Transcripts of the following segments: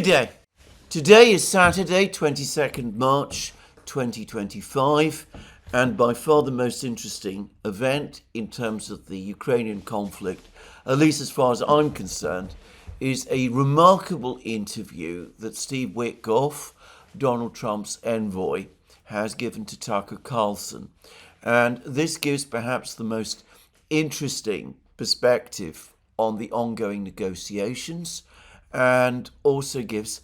Good day. Today is Saturday, 22nd March 2025, and by far the most interesting event in terms of the Ukrainian conflict, at least as far as I'm concerned, is a remarkable interview that Steve Witkoff, Donald Trump's envoy, has given to Tucker Carlson. And this gives perhaps the most interesting perspective on the ongoing negotiations and also gives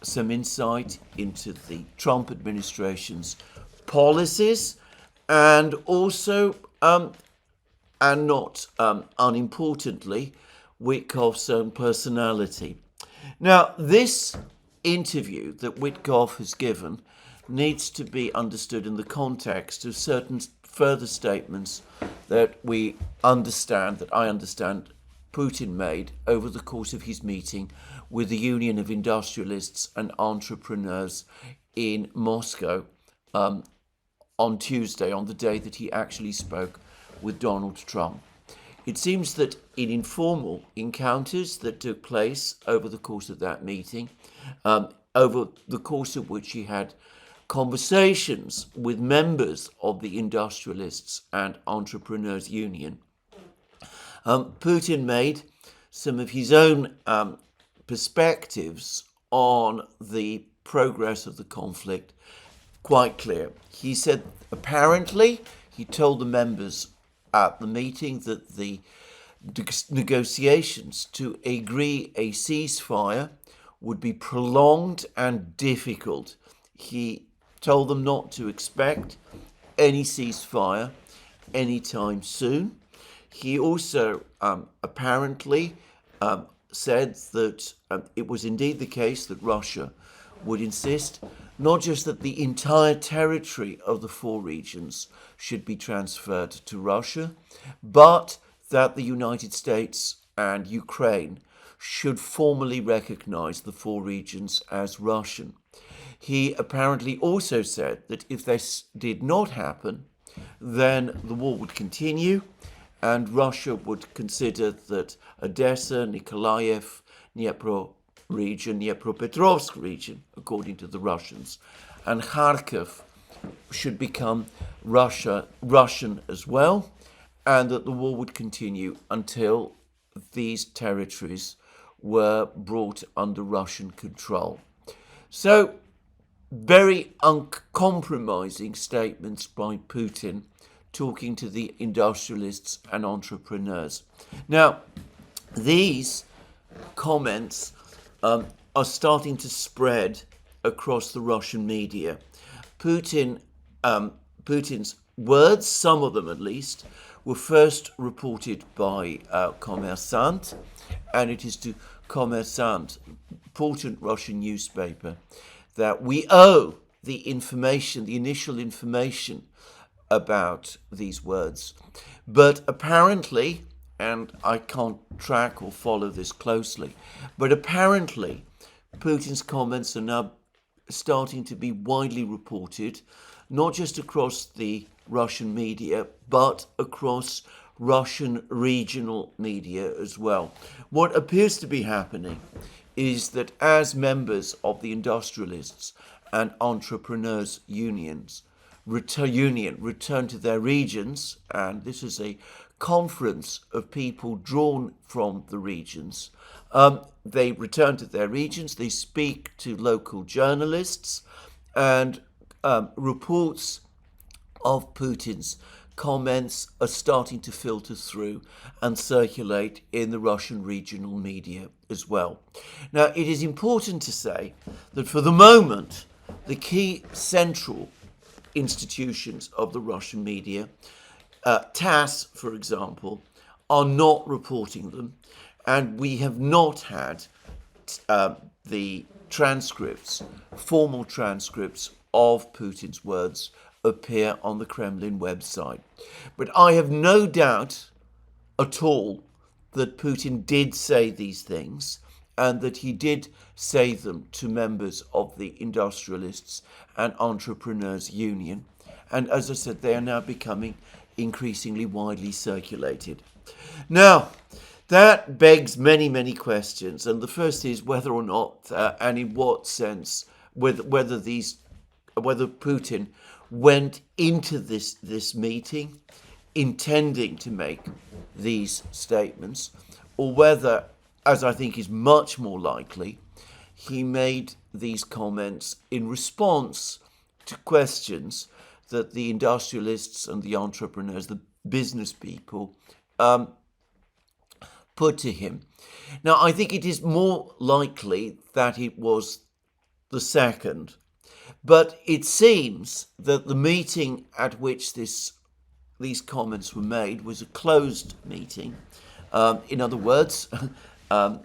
some insight into the Trump administration's policies and also, and not unimportantly, Witkoff's own personality. Now, this interview that Witkoff has given needs to be understood in the context of certain further statements that I understand, Putin made over the course of his meeting with the Union of Industrialists and Entrepreneurs in Moscow on Tuesday, on the day that he actually spoke with Donald Trump. It seems that in informal encounters that took place over the course of that meeting, over the course of which he had conversations with members of the Industrialists and Entrepreneurs Union, Putin made some of his own perspectives on the progress of the conflict quite clear. He said, apparently, he told the members at the meeting that the negotiations to agree a ceasefire would be prolonged and difficult. He told them not to expect any ceasefire anytime soon. He also apparently said that it was indeed the case that Russia would insist not just that the entire territory of the four regions should be transferred to Russia, but that the United States and Ukraine should formally recognize the four regions as Russian. He apparently also said that if this did not happen, then the war would continue and Russia would consider that Odessa, Nikolaev, Dnipropetrovsk region, according to the Russians, and Kharkiv should become Russian as well, and that the war would continue until these territories were brought under Russian control. So, very uncompromising statements by Putin talking to the industrialists and entrepreneurs. Now, these comments are starting to spread across the Russian media. Putin's words, some of them at least, were first reported by Kommersant, and it is to Kommersant, important Russian newspaper, that we owe the initial information about these words. But apparently, and I can't track or follow this closely, but apparently Putin's comments are now starting to be widely reported, not just across the Russian media, but across Russian regional media as well. What appears to be happening is that as members of the industrialists and entrepreneurs unions return to their regions, and this is a conference of people drawn from the regions, they return to their regions, they speak to local journalists, and reports of Putin's comments are starting to filter through and circulate in the Russian regional media as well. Now, it is important to say that for the moment, the key central institutions of the Russian media, TASS, for example, are not reporting them, and we have not had the formal transcripts of Putin's words appear on the Kremlin website. But I have no doubt at all that Putin did say these things and that he did say them to members of the Industrialists and Entrepreneurs Union. And as I said, they are now becoming increasingly widely circulated. Now, That begs many, many questions. And the first is whether or not, and in what sense, whether Putin went into this meeting intending to make these statements, or whether, as I think is much more likely, he made these comments in response to questions that the industrialists and the entrepreneurs, the business people, put to him. Now, I think it is more likely that it was the second, but it seems that the meeting at which these comments were made was a closed meeting. In other words, well,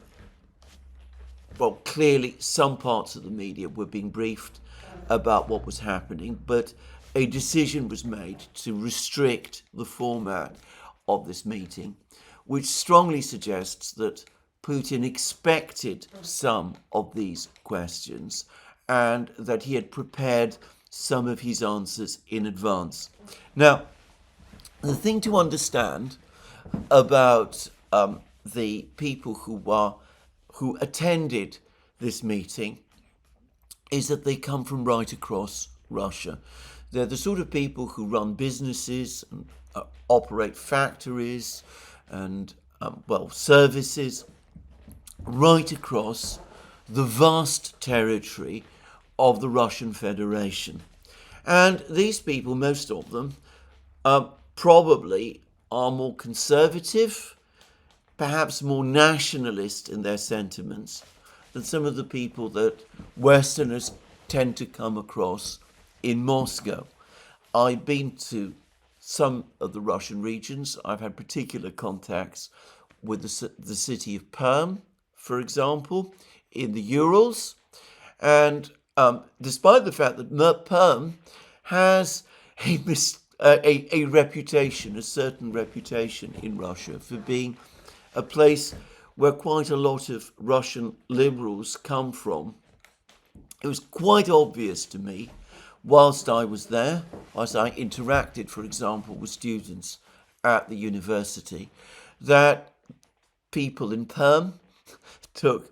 clearly some parts of the media were being briefed about what was happening, but a decision was made to restrict the format of this meeting, which strongly suggests that Putin expected some of these questions and that he had prepared some of his answers in advance. Now, the thing to understand about the people who attended this meeting is that they come from right across Russia. They're the sort of people who run businesses and operate factories and, services right across the vast territory of the Russian Federation. And these people, most of them, probably are more conservative, perhaps more nationalist in their sentiments than some of the people that Westerners tend to come across in Moscow. I've been to some of the Russian regions. I've had particular contacts with the city of Perm, for example, in the Urals. And despite the fact that Perm has a reputation, a certain reputation in Russia for being a place where quite a lot of Russian liberals come from, it was quite obvious to me whilst I was there, whilst I interacted, for example, with students at the university, that people in Perm took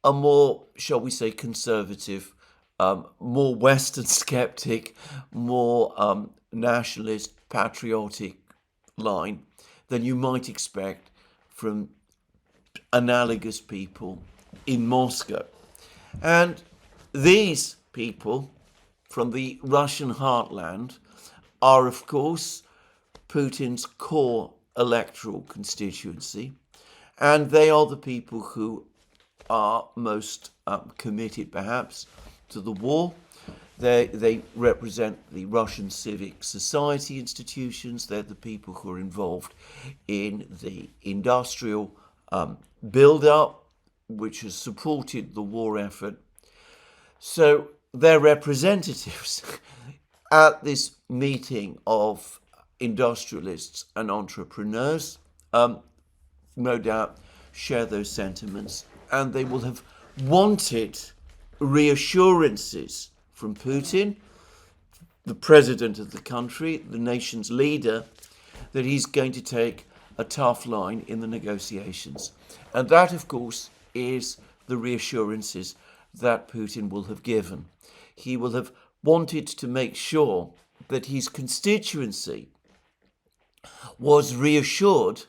a more, shall we say, conservative, more Western skeptic, more nationalist, patriotic line than you might expect from analogous people in Moscow. And these people from the Russian heartland are, of course, Putin's core electoral constituency, and they are the people who are most committed, perhaps, to the war. They represent the Russian civic society institutions. They're the people who are involved in the industrial build-up, which has supported the war effort. So they're representatives at this meeting of industrialists and entrepreneurs, no doubt share those sentiments, and they will have wanted reassurances from Putin, the president of the country, the nation's leader, that he's going to take a tough line in the negotiations. And that, of course, is the reassurances that Putin will have given. He will have wanted to make sure that his constituency was reassured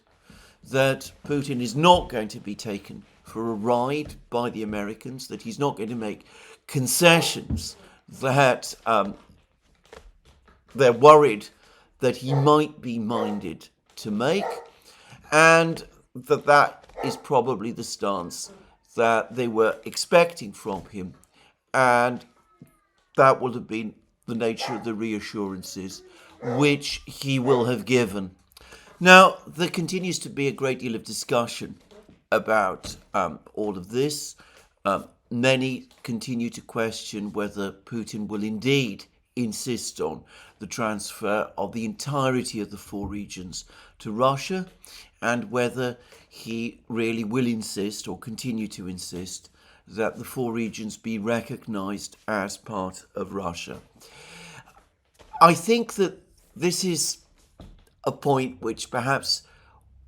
that Putin is not going to be taken for a ride by the Americans, that he's not going to make concessions that they're worried that he might be minded to make, and that is probably the stance that they were expecting from him, and that will have been the nature of the reassurances which he will have given. Now, there continues to be a great deal of discussion about all of this. Many continue to question whether Putin will indeed insist on the transfer of the entirety of the four regions to Russia, and whether he really will insist or continue to insist that the four regions be recognized as part of Russia. I think that this is a point which perhaps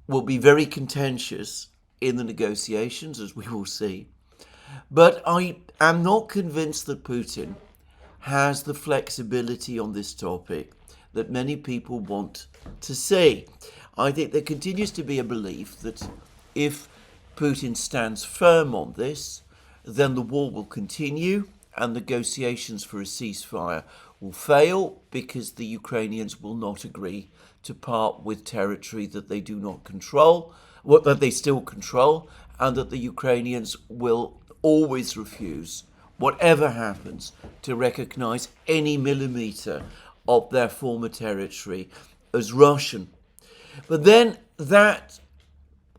will be very contentious in the negotiations, as we will see. But I am not convinced that Putin has the flexibility on this topic that many people want to see. I think there continues to be a belief that if Putin stands firm on this, then the war will continue and negotiations for a ceasefire will fail because the Ukrainians will not agree to part with territory that they do not control, that they still control, and that the Ukrainians will always refuse, whatever happens, to recognize any millimeter of their former territory as Russian. But then that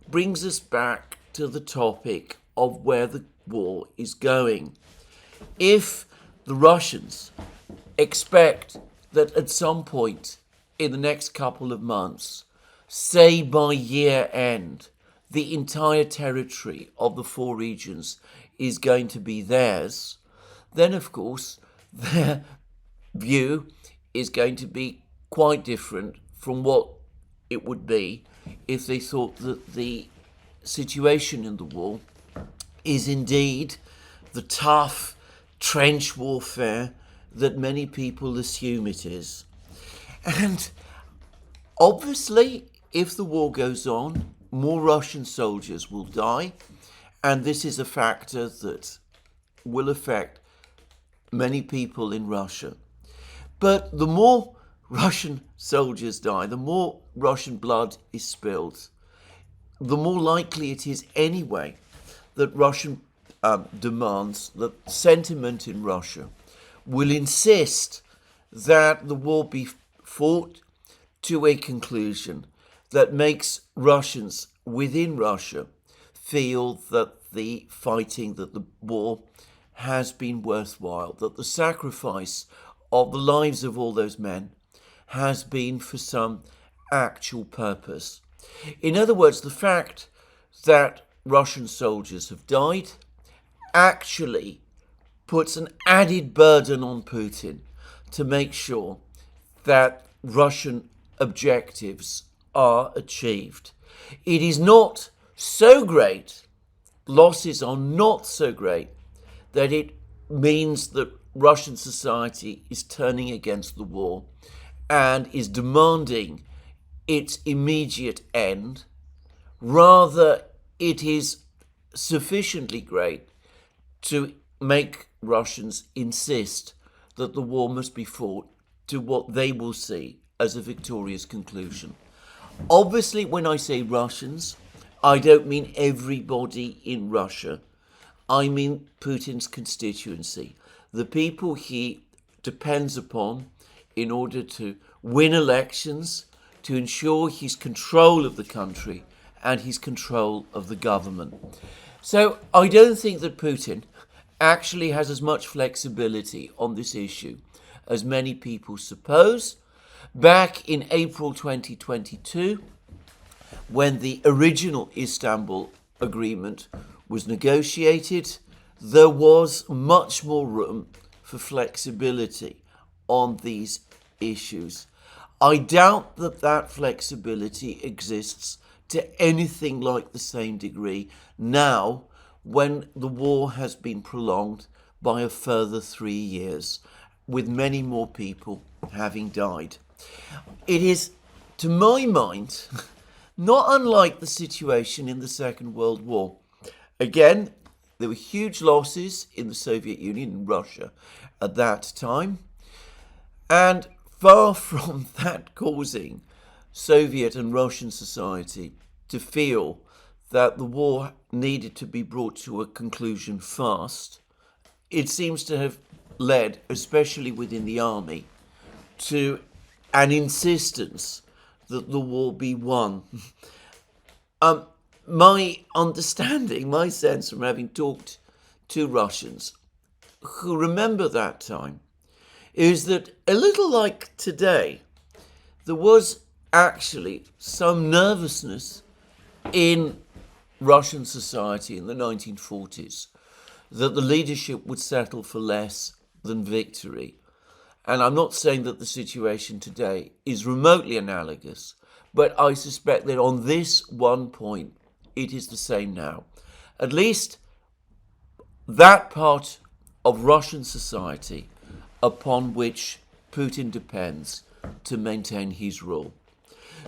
brings us back to the topic of where the war is going. If the Russians expect that at some point in the next couple of months, say by year end, the entire territory of the four regions is going to be theirs, then of course their view is going to be quite different from what it would be if they thought that the situation in the war is indeed the tough trench warfare that many people assume it is. And obviously, if the war goes on, more Russian soldiers will die, and this is a factor that will affect many people in Russia. But the more Russian soldiers die, the more Russian blood is spilled, the more likely it is anyway that Russian demands, that sentiment in Russia will insist that the war be fought to a conclusion that makes Russians within Russia feel that the fighting, that the war has been worthwhile, that the sacrifice of the lives of all those men has been for some actual purpose. In other words, the fact that Russian soldiers have died actually puts an added burden on Putin to make sure that Russian objectives are achieved. It is not so great, losses are not so great, that it means that Russian society is turning against the war and is demanding its immediate end. Rather, it is sufficiently great to make Russians insist that the war must be fought to what they will see as a victorious conclusion. Obviously, when I say Russians, I don't mean everybody in Russia. I mean Putin's constituency, the people he depends upon in order to win elections, to ensure his control of the country and his control of the government. So I don't think that Putin actually has as much flexibility on this issue as many people suppose. Back in April 2022, when the original Istanbul Agreement was negotiated, there was much more room for flexibility on these issues. I doubt that that flexibility exists to anything like the same degree now, when the war has been prolonged by a further 3 years, with many more people having died. It is, to my mind, not unlike the situation in the Second World War. Again, there were huge losses in the Soviet Union and Russia at that time, and far from that causing Soviet and Russian society to feel that the war needed to be brought to a conclusion fast, it seems to have led, especially within the army, to an insistence that the war be won. My understanding, my sense from having talked to Russians who remember that time, is that a little like today, there was actually some nervousness in Russian society in the 1940s that the leadership would settle for less than victory. And I'm not saying that the situation today is remotely analogous, But I suspect that on this one point, it is the same now. At least that part of Russian society upon which Putin depends to maintain his rule.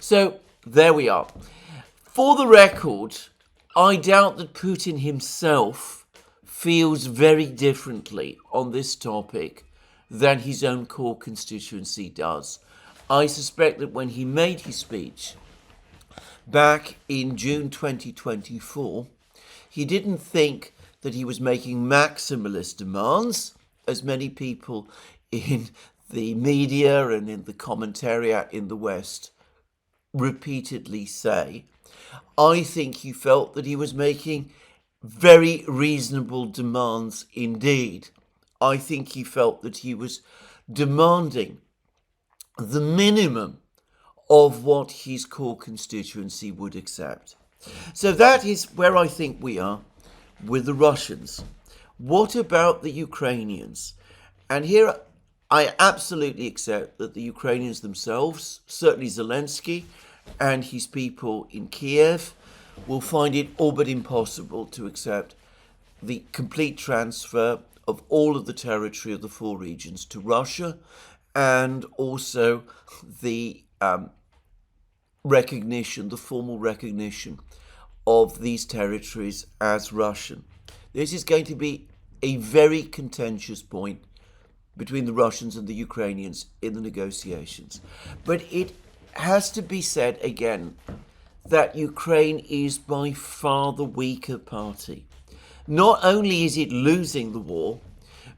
So there we are. For the record, I doubt that Putin himself feels very differently on this topic than his own core constituency does. I suspect that when he made his speech back in June 2024, he didn't think that he was making maximalist demands, as many people in the media and in the commentariat in the West repeatedly say. I think he felt that he was making very reasonable demands indeed. I think he felt that he was demanding the minimum of what his core constituency would accept. So that is where I think we are with the Russians. What about the Ukrainians? And here I absolutely accept that the Ukrainians themselves, certainly Zelensky and his people in Kiev, will find it all but impossible to accept the complete transfer of all of the territory of the four regions to Russia, and also the recognition, the formal recognition of these territories as Russian. This is going to be a very contentious point between the Russians and the Ukrainians in the negotiations. But it has to be said again that Ukraine is by far the weaker party. Not only is it losing the war,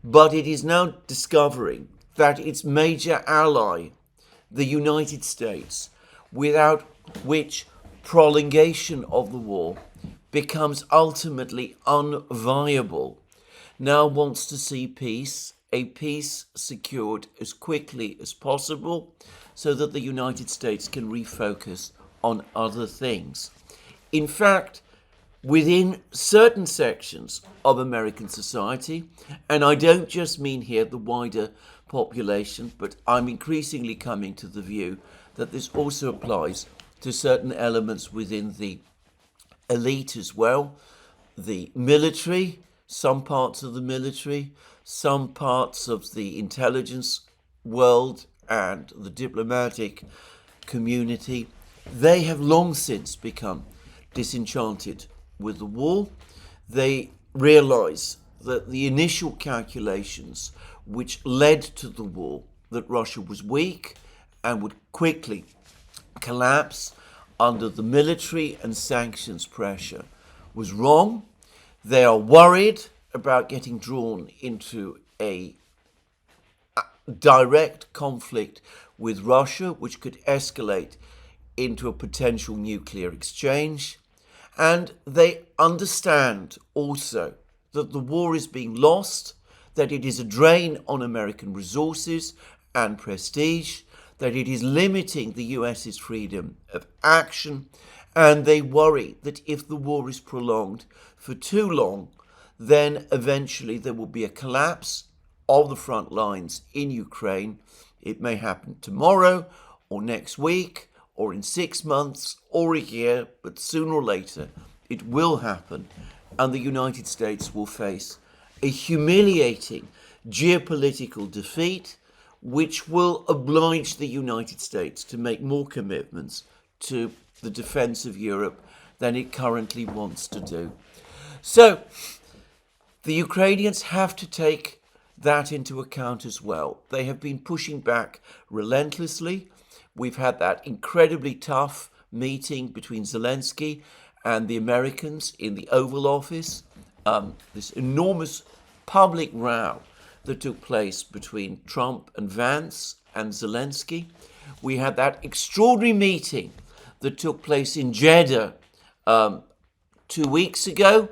but it is now discovering that its major ally, the United States, without which prolongation of the war becomes ultimately unviable, now wants to see peace, a peace secured as quickly as possible so that the United States can refocus on other things. In fact, within certain sections of American society, and I don't just mean here the wider population, but I'm increasingly coming to the view that this also applies to certain elements within the elite as well, the military, some parts of the military, some parts of the intelligence world and the diplomatic community. They have long since become disenchanted with the war. They realize that the initial calculations which led to the war, that Russia was weak and would quickly collapse under the military and sanctions pressure, was wrong. They are worried about getting drawn into a direct conflict with Russia, which could escalate into a potential nuclear exchange. And they understand also that the war is being lost, that it is a drain on American resources and prestige, that it is limiting the US's freedom of action, and they worry that if the war is prolonged for too long, then eventually there will be a collapse of the front lines in Ukraine. It may happen tomorrow or next week or in 6 months or a year, but sooner or later it will happen, and the United States will face a humiliating geopolitical defeat, which will oblige the United States to make more commitments to the defense of Europe than it currently wants to do. So the Ukrainians have to take that into account as well. They have been pushing back relentlessly. We've had that incredibly tough meeting between Zelensky and the Americans in the Oval Office, this enormous public row that took place between Trump and Vance and Zelensky. We had that extraordinary meeting that took place in Jeddah 2 weeks ago,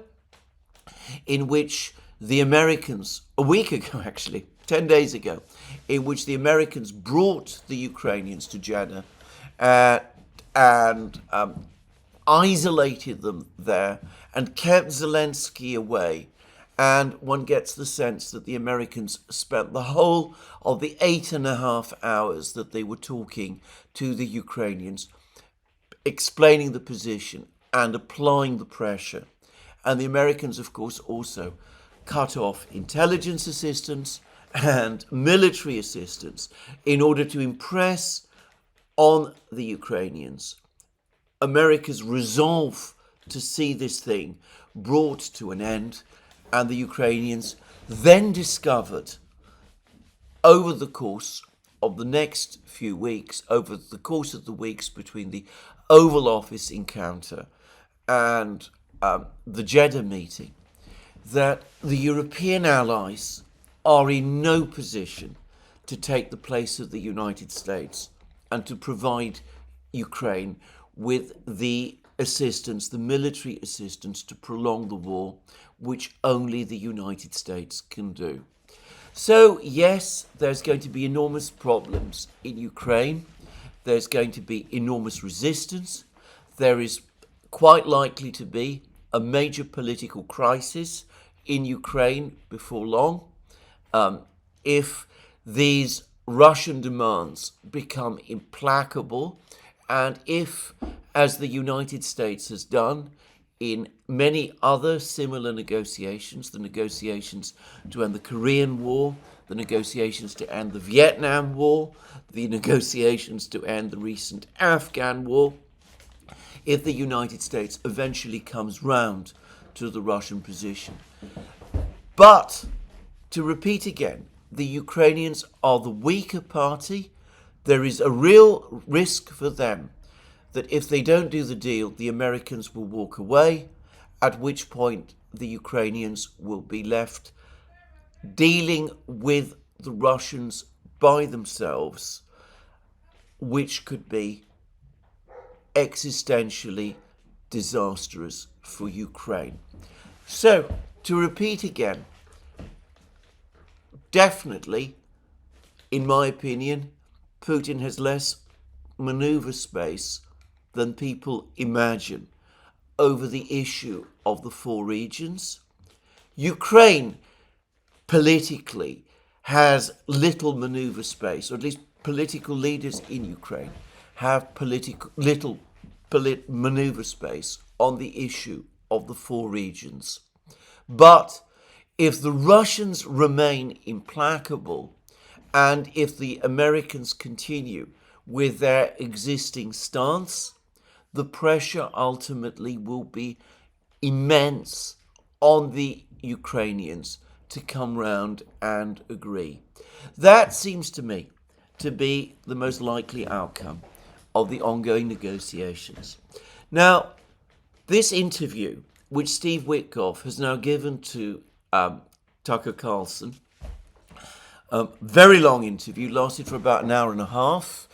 in which the Americans, a week ago actually, 10 days ago, in which the Americans brought the Ukrainians to Jeddah and isolated them there and kept Zelensky away. And one gets the sense that the Americans spent the whole of the 8.5 hours that they were talking to the Ukrainians explaining the position and applying the pressure. And the Americans, of course, also cut off intelligence assistance and military assistance in order to impress on the Ukrainians America's resolve to see this thing brought to an end. And the Ukrainians then discovered over the course of the next few weeks, over the course of the weeks between the Oval Office encounter and the Jeddah meeting, that the European allies are in no position to take the place of the United States and to provide Ukraine with the assistance, the military assistance to prolong the war, which only the United States can do. So yes, there's going to be enormous problems in Ukraine. There's going to be enormous resistance. There is quite likely to be a major political crisis in Ukraine before long. If these Russian demands become implacable, and if, as the United States has done in many other similar negotiations, the negotiations to end the Korean War, the negotiations to end the Vietnam War, the negotiations to end the recent Afghan War, if the United States eventually comes round to the Russian position. But, to repeat again, the Ukrainians are the weaker party. There is a real risk for them that if they don't do the deal, the Americans will walk away, at which point the Ukrainians will be left dealing with the Russians by themselves, which could be existentially disastrous for Ukraine. So, to repeat again, definitely, in my opinion, Putin has less maneuver space than people imagine over the issue of the four regions. Ukraine politically has little maneuver space, or at least political leaders in Ukraine have little maneuver space on the issue of the four regions. But if the Russians remain implacable, and if the Americans continue with their existing stance, the pressure ultimately will be immense on the Ukrainians to come round and agree. That seems to me to be the most likely outcome of the ongoing negotiations. Now, this interview, which Steve Witkoff has now given to Tucker Carlson, very long interview, lasted for about an hour and a half.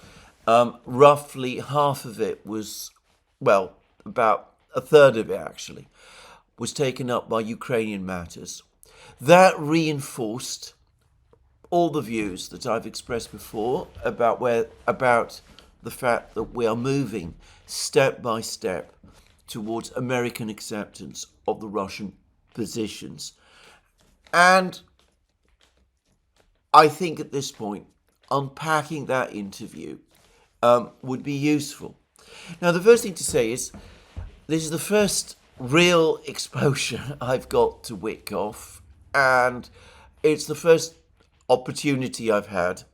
Roughly half of it was, well, about a third of it actually, was taken up by Ukrainian matters. That reinforced all the views that I've expressed before about the fact that we are moving step by step towards American acceptance of the Russian positions. And I think at this point, unpacking that interview would be useful. Now, the first thing to say is, this is the first real exposure I've got to Witkoff, and it's the first opportunity I've had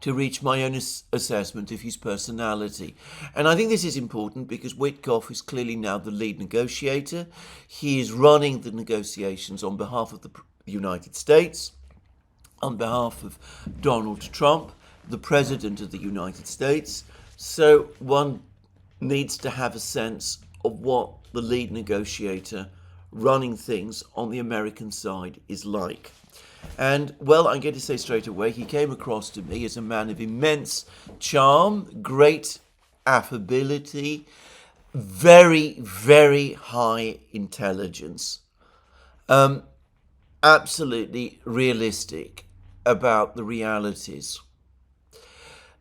to reach my own assessment of his personality. And I think this is important because Witkoff is clearly now the lead negotiator. He is running the negotiations on behalf of the United States, on behalf of Donald Trump, the President of the United States. So one needs to have a sense of what the lead negotiator running things on the American side is like. And, well, I'm going to say straight away, he came across to me as a man of immense charm, great affability, very, very high intelligence, absolutely realistic about the realities.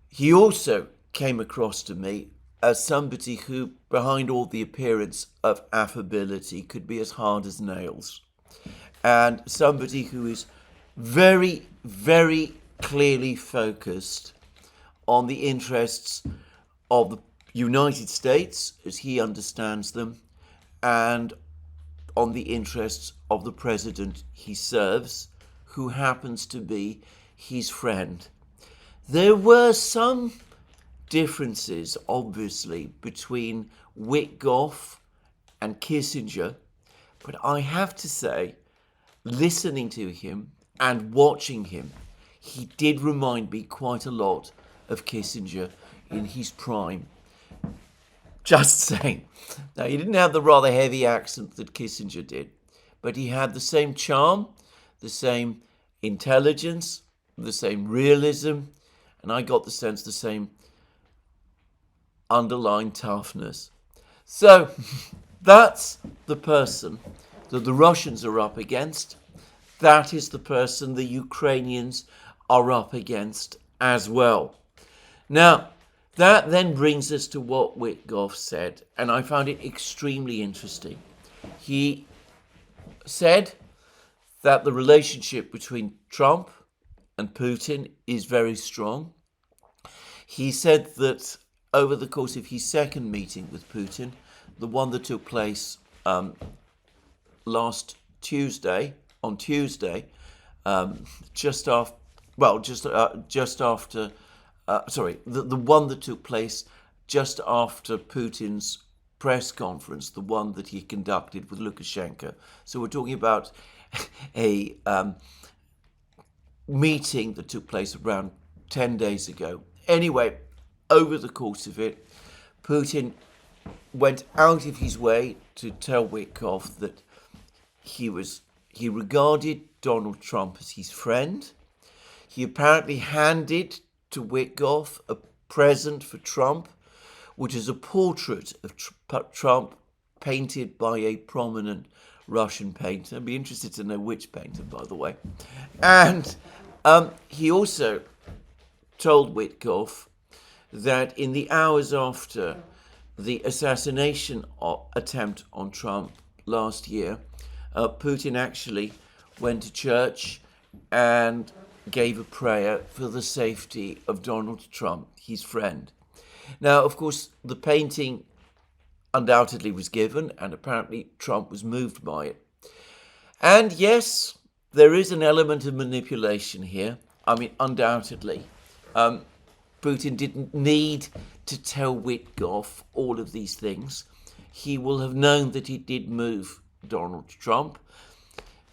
He also came across to me as somebody who, behind all the appearance of affability, could be as hard as nails, and somebody who is very, very clearly focused on the interests of the United States, as he understands them, and on the interests of the president he serves, who happens to be his friend. There were some differences, obviously, between Witkoff and Kissinger, but I have to say, listening to him and watching him, he did remind me quite a lot of Kissinger in his prime. Just saying. Now, he didn't have the rather heavy accent that Kissinger did, but he had the same charm, the same intelligence, the same realism, and I got the sense the same underlying toughness. So, that's the person that the Russians are up against. That is the person the Ukrainians are up against as well. Now, that then brings us to what Witkoff said, and I found it extremely interesting. He said that the relationship between Trump and Putin is very strong. He said that over the course of his second meeting with Putin, the one that took place last Tuesday, just after the one that took place just after Putin's press conference, the one that he conducted with Lukashenko. So we're talking about a meeting that took place around 10 days ago. Anyway, over the course of it, Putin went out of his way to tell Witkoff that he regarded Donald Trump as his friend. He apparently handed to Witkoff a present for Trump, which is a portrait of Trump painted by a prominent Russian painter. I'd be interested to know which painter, by the way. And he also told Witkoff that in the hours after the assassination attempt on Trump last year, Putin actually went to church and gave a prayer for the safety of Donald Trump, his friend. Now, of course, the painting undoubtedly was given, and apparently Trump was moved by it. And yes, there is an element of manipulation here. I mean, undoubtedly. Putin didn't need to tell Witkoff all of these things. He will have known that he did move Donald Trump.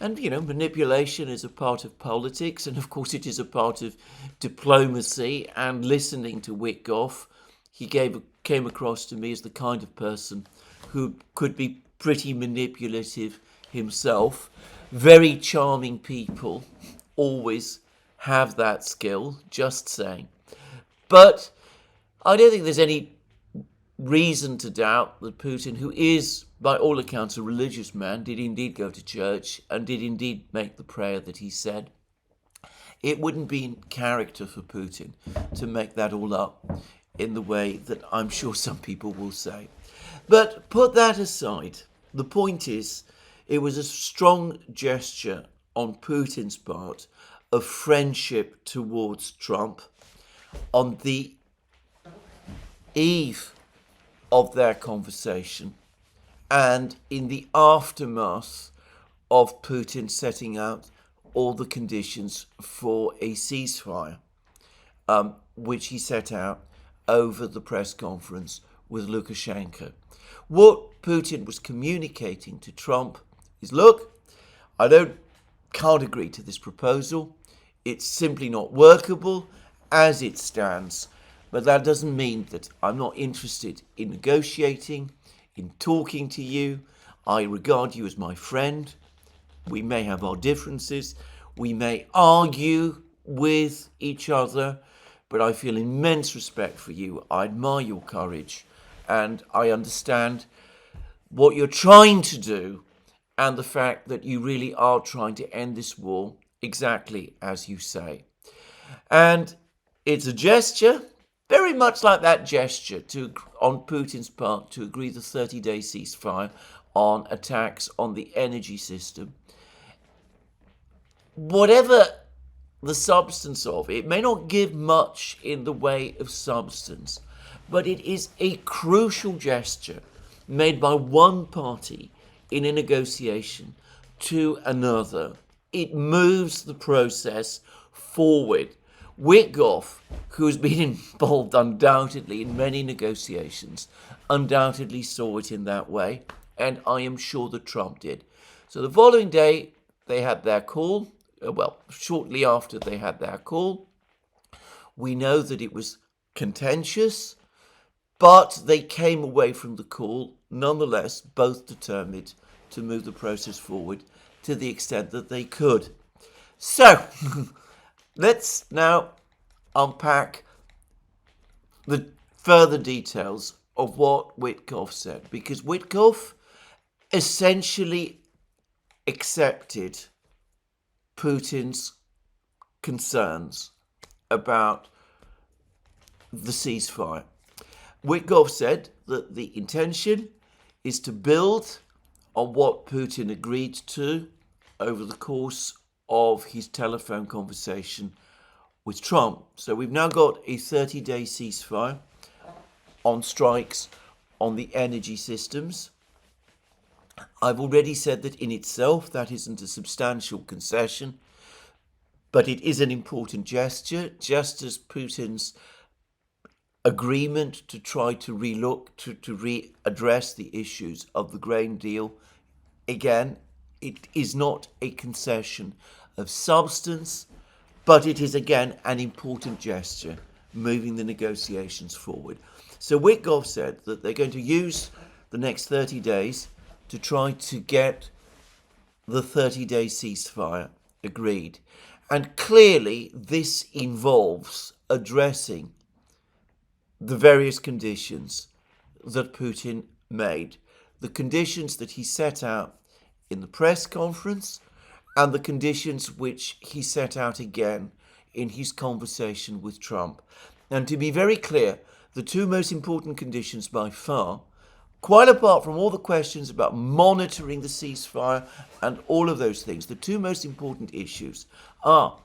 And, manipulation is a part of politics, and of course it is a part of diplomacy. And listening to Witkoff, he came across to me as the kind of person who could be pretty manipulative himself. Very charming people always have that skill, just saying. But I don't think there's any reason to doubt that Putin, who is, by all accounts, a religious man, did indeed go to church and did indeed make the prayer that he said. It wouldn't be in character for Putin to make that all up in the way that I'm sure some people will say. But put that aside. The point is, it was a strong gesture on Putin's part of friendship towards Trump on the eve of their conversation and in the aftermath of Putin setting out all the conditions for a ceasefire, which he set out over the press conference with Lukashenko. What Putin was communicating to Trump is, look, can't agree to this proposal. It's simply not workable as it stands. But that doesn't mean that I'm not interested in negotiating, in talking to you. I regard you as my friend. We may have our differences. We may argue with each other, but I feel immense respect for you. I admire your courage, and I understand what you're trying to do and the fact that you really are trying to end this war exactly as you say. And it's a gesture, very much like that gesture on Putin's part to agree the 30-day ceasefire on attacks on the energy system. Whatever the substance of it may not give much in the way of substance, but it is a crucial gesture made by one party in a negotiation to another. It moves the process forward. Witkoff, who has been involved undoubtedly in many negotiations, undoubtedly saw it in that way, and I am sure that Trump did. So the following day, they had their call. Well, shortly after they had their call, we know that it was contentious, but they came away from the call, nonetheless, both determined to move the process forward to the extent that they could. So, let's now unpack the further details of what Witkoff said, because Witkoff essentially accepted Putin's concerns about the ceasefire. Witkoff said that the intention is to build on what Putin agreed to over the course of his telephone conversation with Trump. So we've now got a 30-day ceasefire on strikes on the energy systems. I've already said that in itself that isn't a substantial concession, but it is an important gesture, just as Putin's agreement to try to readdress the issues of the grain deal. Again, it is not a concession of substance, but it is again an important gesture moving the negotiations forward. So Witkoff said that they're going to use the next 30 days to try to get the 30-day ceasefire agreed. And clearly this involves addressing the various conditions that Putin made, the conditions that he set out in the press conference and the conditions which he set out again in his conversation with Trump. And to be very clear, the two most important conditions by far, quite apart from all the questions about monitoring the ceasefire and all of those things, the two most important issues are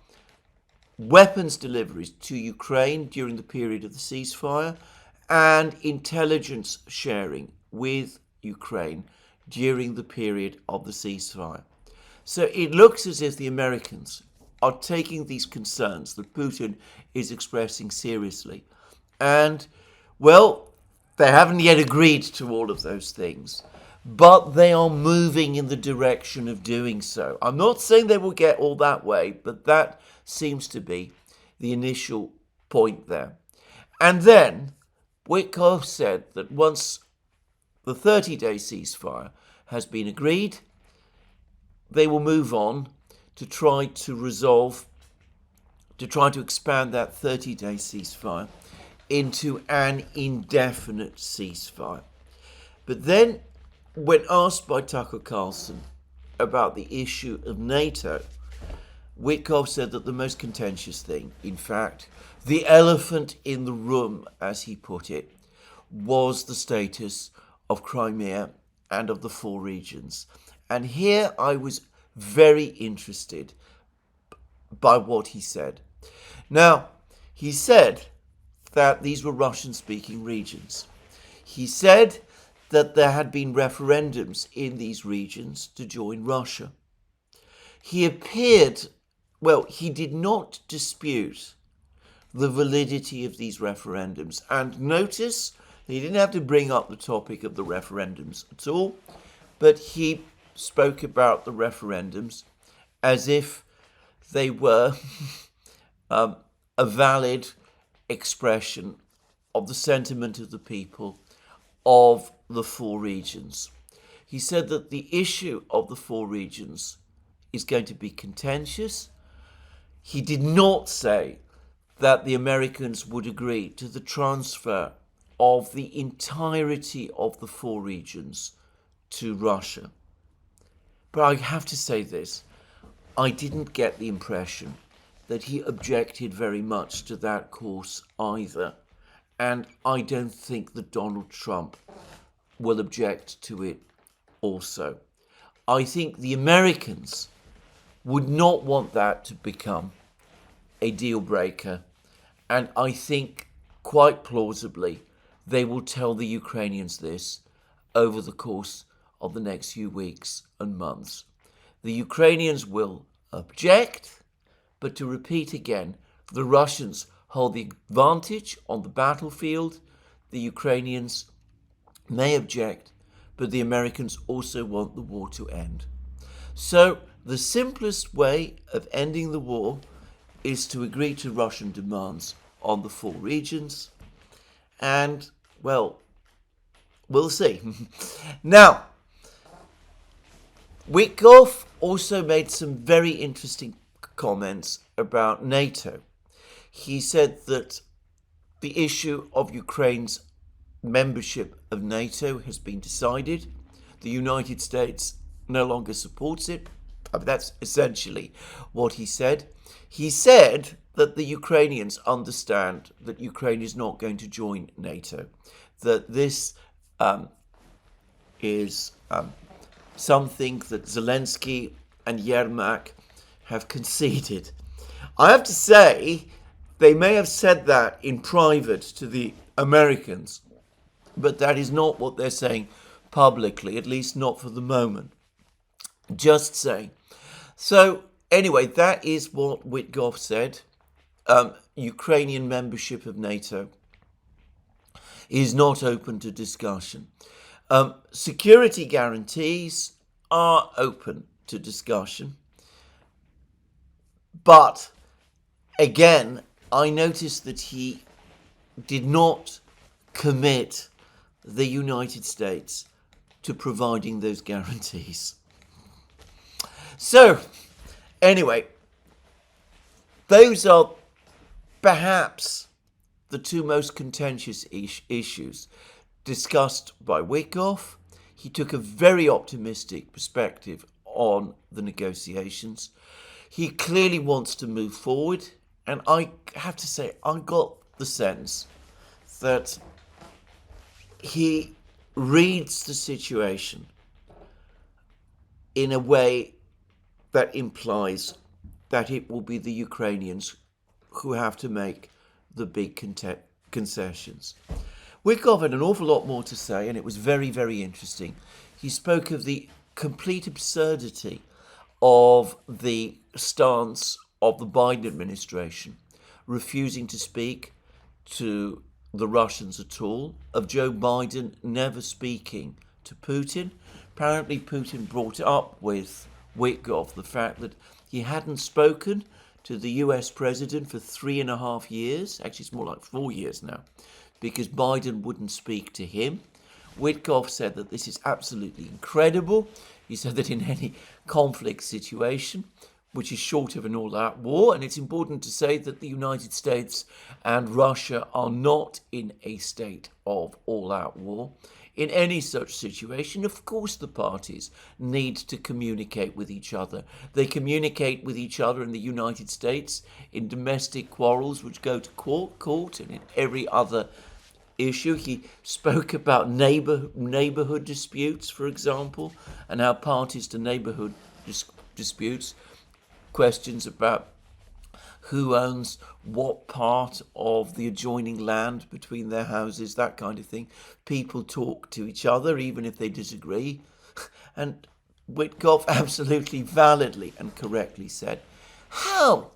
weapons deliveries to Ukraine during the period of the ceasefire and intelligence sharing with Ukraine during the period of the ceasefire. So it looks as if the Americans are taking these concerns that Putin is expressing seriously. And, well, they haven't yet agreed to all of those things, but they are moving in the direction of doing so. I'm not saying they will get all that way, but that seems to be the initial point there. And then Witkoff said that once the 30-day ceasefire has been agreed, they will move on to try to expand that 30-day ceasefire into an indefinite ceasefire. But then, when asked by Tucker Carlson about the issue of NATO, Witkoff said that the most contentious thing, in fact, the elephant in the room, as he put it, was the status of Crimea and of the four regions. And here I was very interested by what he said. Now, he said that these were Russian-speaking regions. He said that there had been referendums in these regions to join Russia. He did not dispute the validity of these referendums. And notice, he didn't have to bring up the topic of the referendums at all, but he spoke about the referendums as if they were a valid expression of the sentiment of the people of the four regions. He said that the issue of the four regions is going to be contentious. He did not say that the Americans would agree to the transfer of the entirety of the four regions to Russia. But I have to say this, I didn't get the impression that he objected very much to that course either. And I don't think that Donald Trump will object to it also. I think the Americans would not want that to become a deal breaker. And I think quite plausibly they will tell the Ukrainians this over the course of the next few weeks and months. The Ukrainians will object, but to repeat again, the Russians hold the advantage on the battlefield. The Ukrainians may object, but the Americans also want the war to end. So the simplest way of ending the war is to agree to Russian demands on the 4 regions. And, well, we'll see. Now, Witkoff also made some very interesting comments about NATO. He said that the issue of Ukraine's membership of NATO has been decided. The United States no longer supports it. That's essentially what he said. He said that the Ukrainians understand that Ukraine is not going to join NATO, that this is something that Zelensky and Yermak have conceded. I have to say, they may have said that in private to the Americans, but that is not what they're saying publicly, at least not for the moment. Just saying. So, anyway, that is what Witkoff said. Ukrainian membership of NATO is not open to discussion. Security guarantees are open to discussion. But, again, I noticed that he did not commit the United States to providing those guarantees. So, anyway, those are perhaps the 2 most contentious issues discussed by Witkoff. He took a very optimistic perspective on the negotiations. He clearly wants to move forward, and I have to say, I got the sense that he reads the situation in a way that implies that it will be the Ukrainians who have to make the big concessions. Witkoff had an awful lot more to say, and it was very, very interesting. He spoke of the complete absurdity of the stance of the Biden administration, refusing to speak to the Russians at all, of Joe Biden never speaking to Putin. Apparently Putin brought up with Witkoff the fact that he hadn't spoken to the US president for 3.5 years. Actually, it's more like 4 years now, because Biden wouldn't speak to him. Witkoff said that this is absolutely incredible. He said that in any conflict situation, which is short of an all-out war, and it's important to say that the United States and Russia are not in a state of all-out war. In any such situation, of course, the parties need to communicate with each other. They communicate with each other in the United States in domestic quarrels which go to court and in every other issue. He spoke about neighborhood disputes, for example, and how parties to neighborhood disputes, questions about who owns what part of the adjoining land between their houses, that kind of thing. People talk to each other even if they disagree. And Witkoff absolutely validly and correctly said, how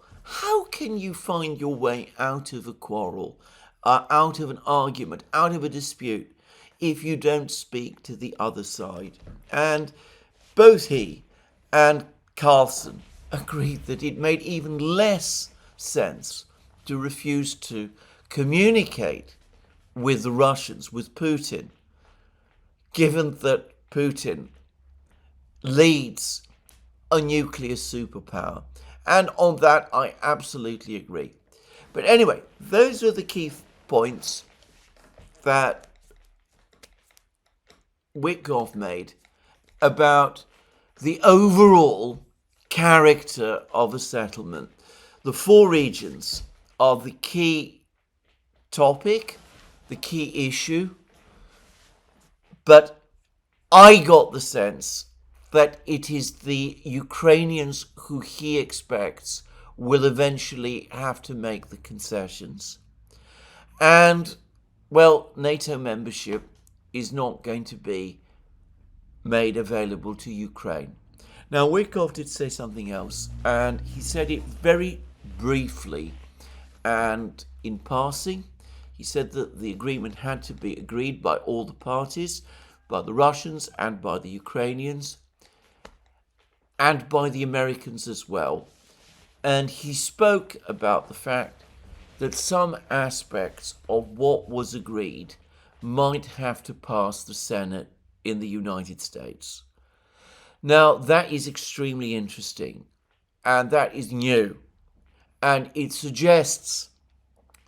can you find your way out of a quarrel, out of an argument, out of a dispute, if you don't speak to the other side? And both he and Carlson agreed that it made even less sense to refuse to communicate with the Russians, with Putin, given that Putin leads a nuclear superpower. And on that, I absolutely agree. But anyway, those are the key points that Witkoff made about the overall character of a settlement. The 4 regions are the key topic, the key issue, but I got the sense that it is the Ukrainians who he expects will eventually have to make the concessions. And well, NATO membership is not going to be made available to Ukraine. Now, Wickoff did say something else, and he said it very briefly and in passing. He said that the agreement had to be agreed by all the parties, by the Russians and by the Ukrainians, and by the Americans as well. And he spoke about the fact that some aspects of what was agreed might have to pass the Senate in the United States. Now, that is extremely interesting, and that is new. And it suggests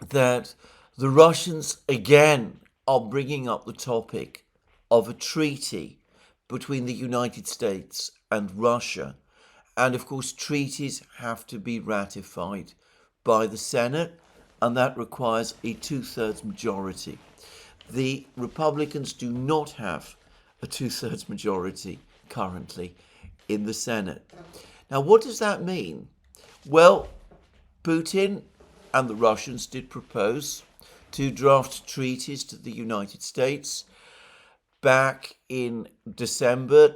that the Russians again are bringing up the topic of a treaty between the United States and Russia. And of course, treaties have to be ratified by the Senate, and that requires a 2/3 majority. The Republicans do not have a 2/3 majority currently in the Senate. Now, what does that mean? Well, Putin and the Russians did propose to draft treaties to the United States back in December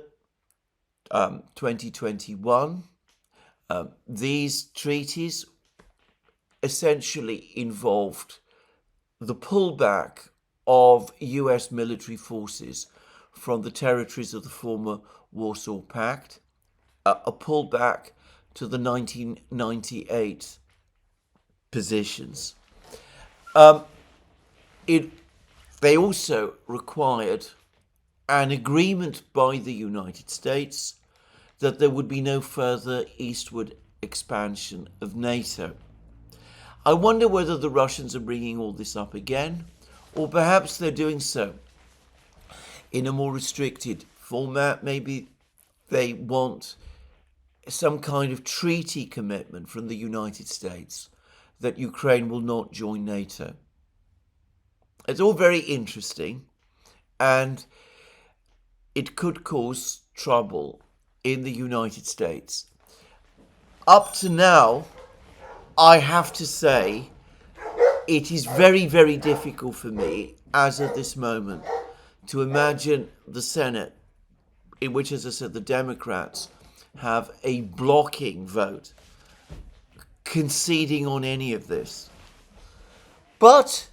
2021. These treaties essentially involved the pullback of US military forces from the territories of the former Warsaw Pact, a pullback to the 1998 positions. They also required an agreement by the United States that there would be no further eastward expansion of NATO. I wonder whether the Russians are bringing all this up again, or perhaps they're doing so in a more restricted format. Maybe they want some kind of treaty commitment from the United States that Ukraine will not join NATO. It's all very interesting, and it could cause trouble in the United States. Up to now, I have to say, it is very, very difficult for me, as of this moment, to imagine the Senate, in which, as I said, the Democrats have a blocking vote, conceding on any of this. But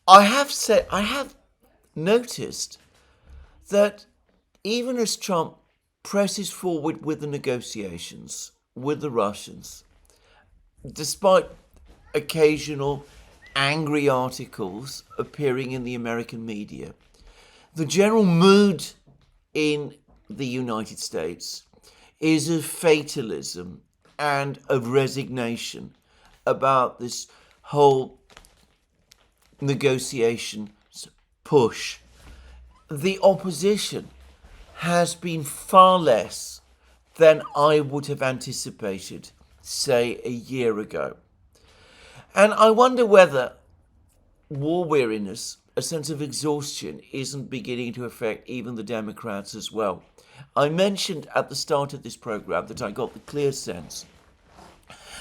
I have noticed that even as Trump presses forward with the negotiations with the Russians, despite occasional angry articles appearing in the American media, the general mood in the United States is of fatalism and of resignation about this whole negotiation push. The opposition has been far less than I would have anticipated, say, a year ago. And I wonder whether war weariness, a sense of exhaustion, isn't beginning to affect even the Democrats as well. I mentioned at the start of this program that I got the clear sense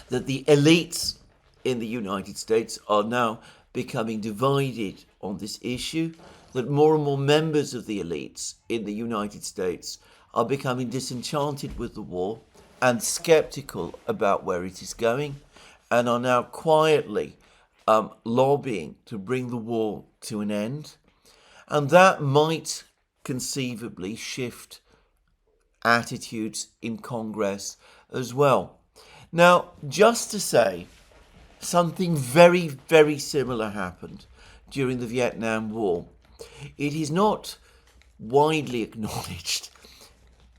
that the elites in the United States are now becoming divided on this issue, that more and more members of the elites in the United States are becoming disenchanted with the war and skeptical about where it is going, and are now quietly lobbying to bring the war to an end. And that might conceivably shift attitudes in Congress as well. Now, just to say, something very, very similar happened during the Vietnam War. It is not widely acknowledged.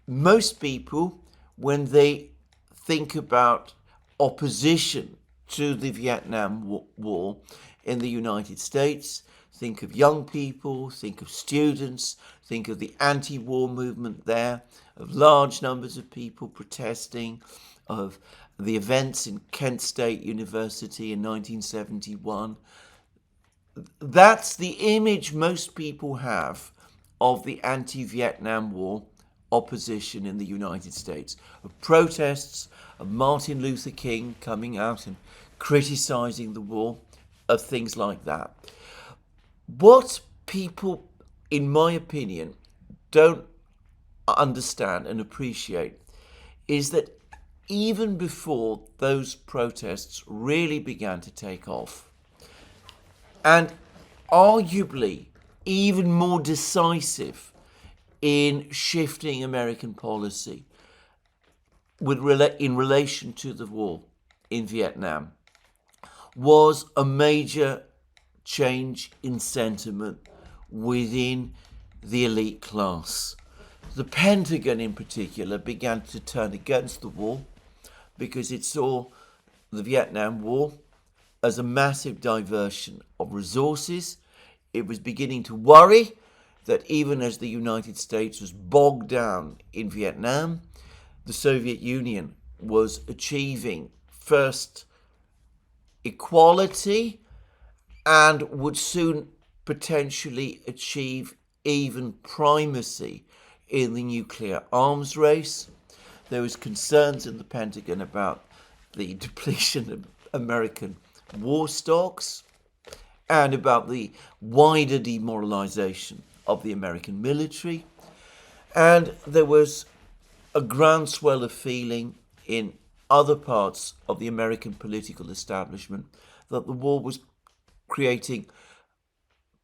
Most people, when they think about opposition to the Vietnam War in the United States, think of young people, think of students, think of the anti-war movement there, of large numbers of people protesting, of the events in Kent State University in 1971. That's the image most people have of the anti-Vietnam War opposition in the United States, of protests, of Martin Luther King coming out and criticizing the war, of things like that. What people, in my opinion, don't understand and appreciate is that even before those protests really began to take off, and arguably even more decisive in shifting American policy in relation to the war in Vietnam, was a major change in sentiment within the elite class. The Pentagon in particular began to turn against the war because it saw the Vietnam War as a massive diversion of resources. It was beginning to worry that even as the United States was bogged down in Vietnam, the Soviet Union was achieving first equality and would soon potentially achieve even primacy in the nuclear arms race. There was concerns in the Pentagon about the depletion of American war stocks and about the wider demoralization of the American military. And there was a groundswell of feeling in other parts of the American political establishment that the war was creating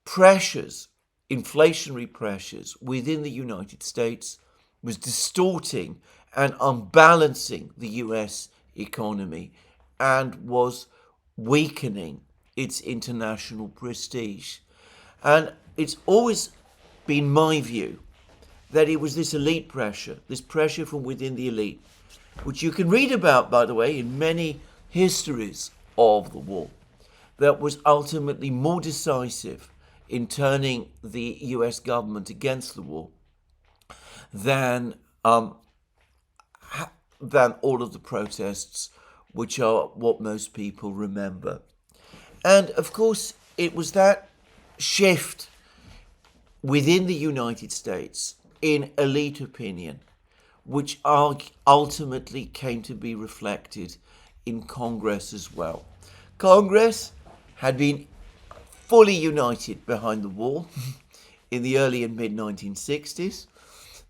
pressures, inflationary pressures within the United States, was distorting and unbalancing the US economy, and was weakening its international prestige. And it's always been my view that it was this elite pressure, this pressure from within the elite, which you can read about, by the way, in many histories of the war, that was ultimately more decisive in turning the US government against the war than all of the protests, which are what most people remember. And of course, it was that shift within the United States in elite opinion, which ultimately came to be reflected in Congress as well. Congress had been fully united behind the war in the early and mid-1960s.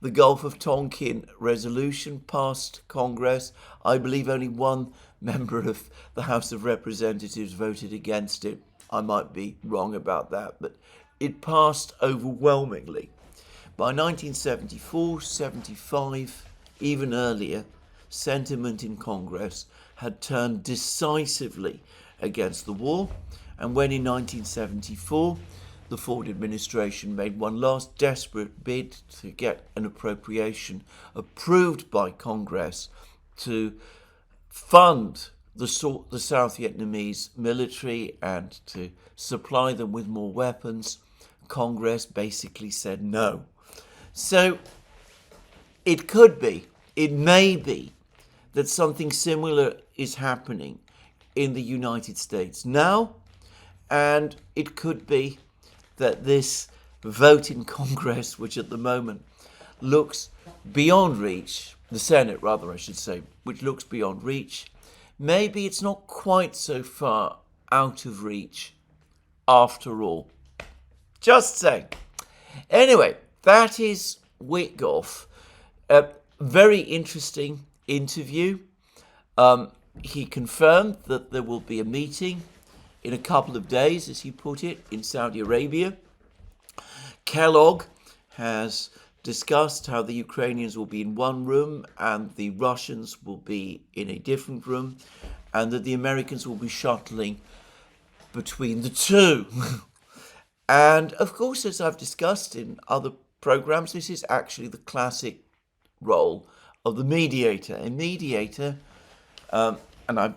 The Gulf of Tonkin resolution passed Congress. I believe only one member of the House of Representatives voted against it. I might be wrong about that, but it passed overwhelmingly. By 1974, 75, even earlier, sentiment in Congress had turned decisively against the war, and when in 1974 the Ford administration made one last desperate bid to get an appropriation approved by Congress to fund the South Vietnamese military and to supply them with more weapons, Congress basically said no. So it could be, it may be, that something similar is happening in the United States now, and it could be that this vote in Congress, which at the moment looks beyond reach, the Senate rather I should say, which looks beyond reach, maybe it's not quite so far out of reach after all. Just saying. Anyway, that is Witkoff. A very interesting interview. He confirmed that there will be a meeting in a couple of days, as he put it, in Saudi Arabia. Kellogg has discussed how the Ukrainians will be in one room and the Russians will be in a different room, and that the Americans will be shuttling between the two. And of course, as I've discussed in other programs, this is actually the classic role of the mediator. A mediator, and I've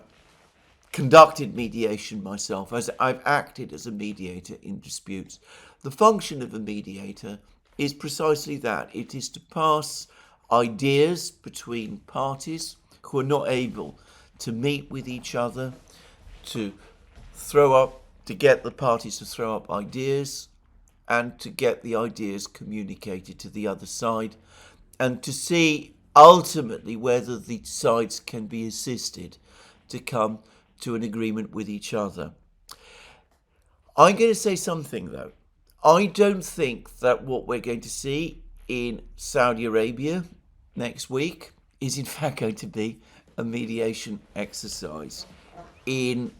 conducted mediation myself, as I've acted as a mediator in disputes. The function of a mediator is precisely that. It is to pass ideas between parties who are not able to meet with each other, to get the parties to throw up ideas, and to get the ideas communicated to the other side, and to see ultimately whether the sides can be assisted to come to an agreement with each other. I'm going to say something, though. I don't think that what we're going to see in Saudi Arabia next week is in fact going to be a mediation exercise in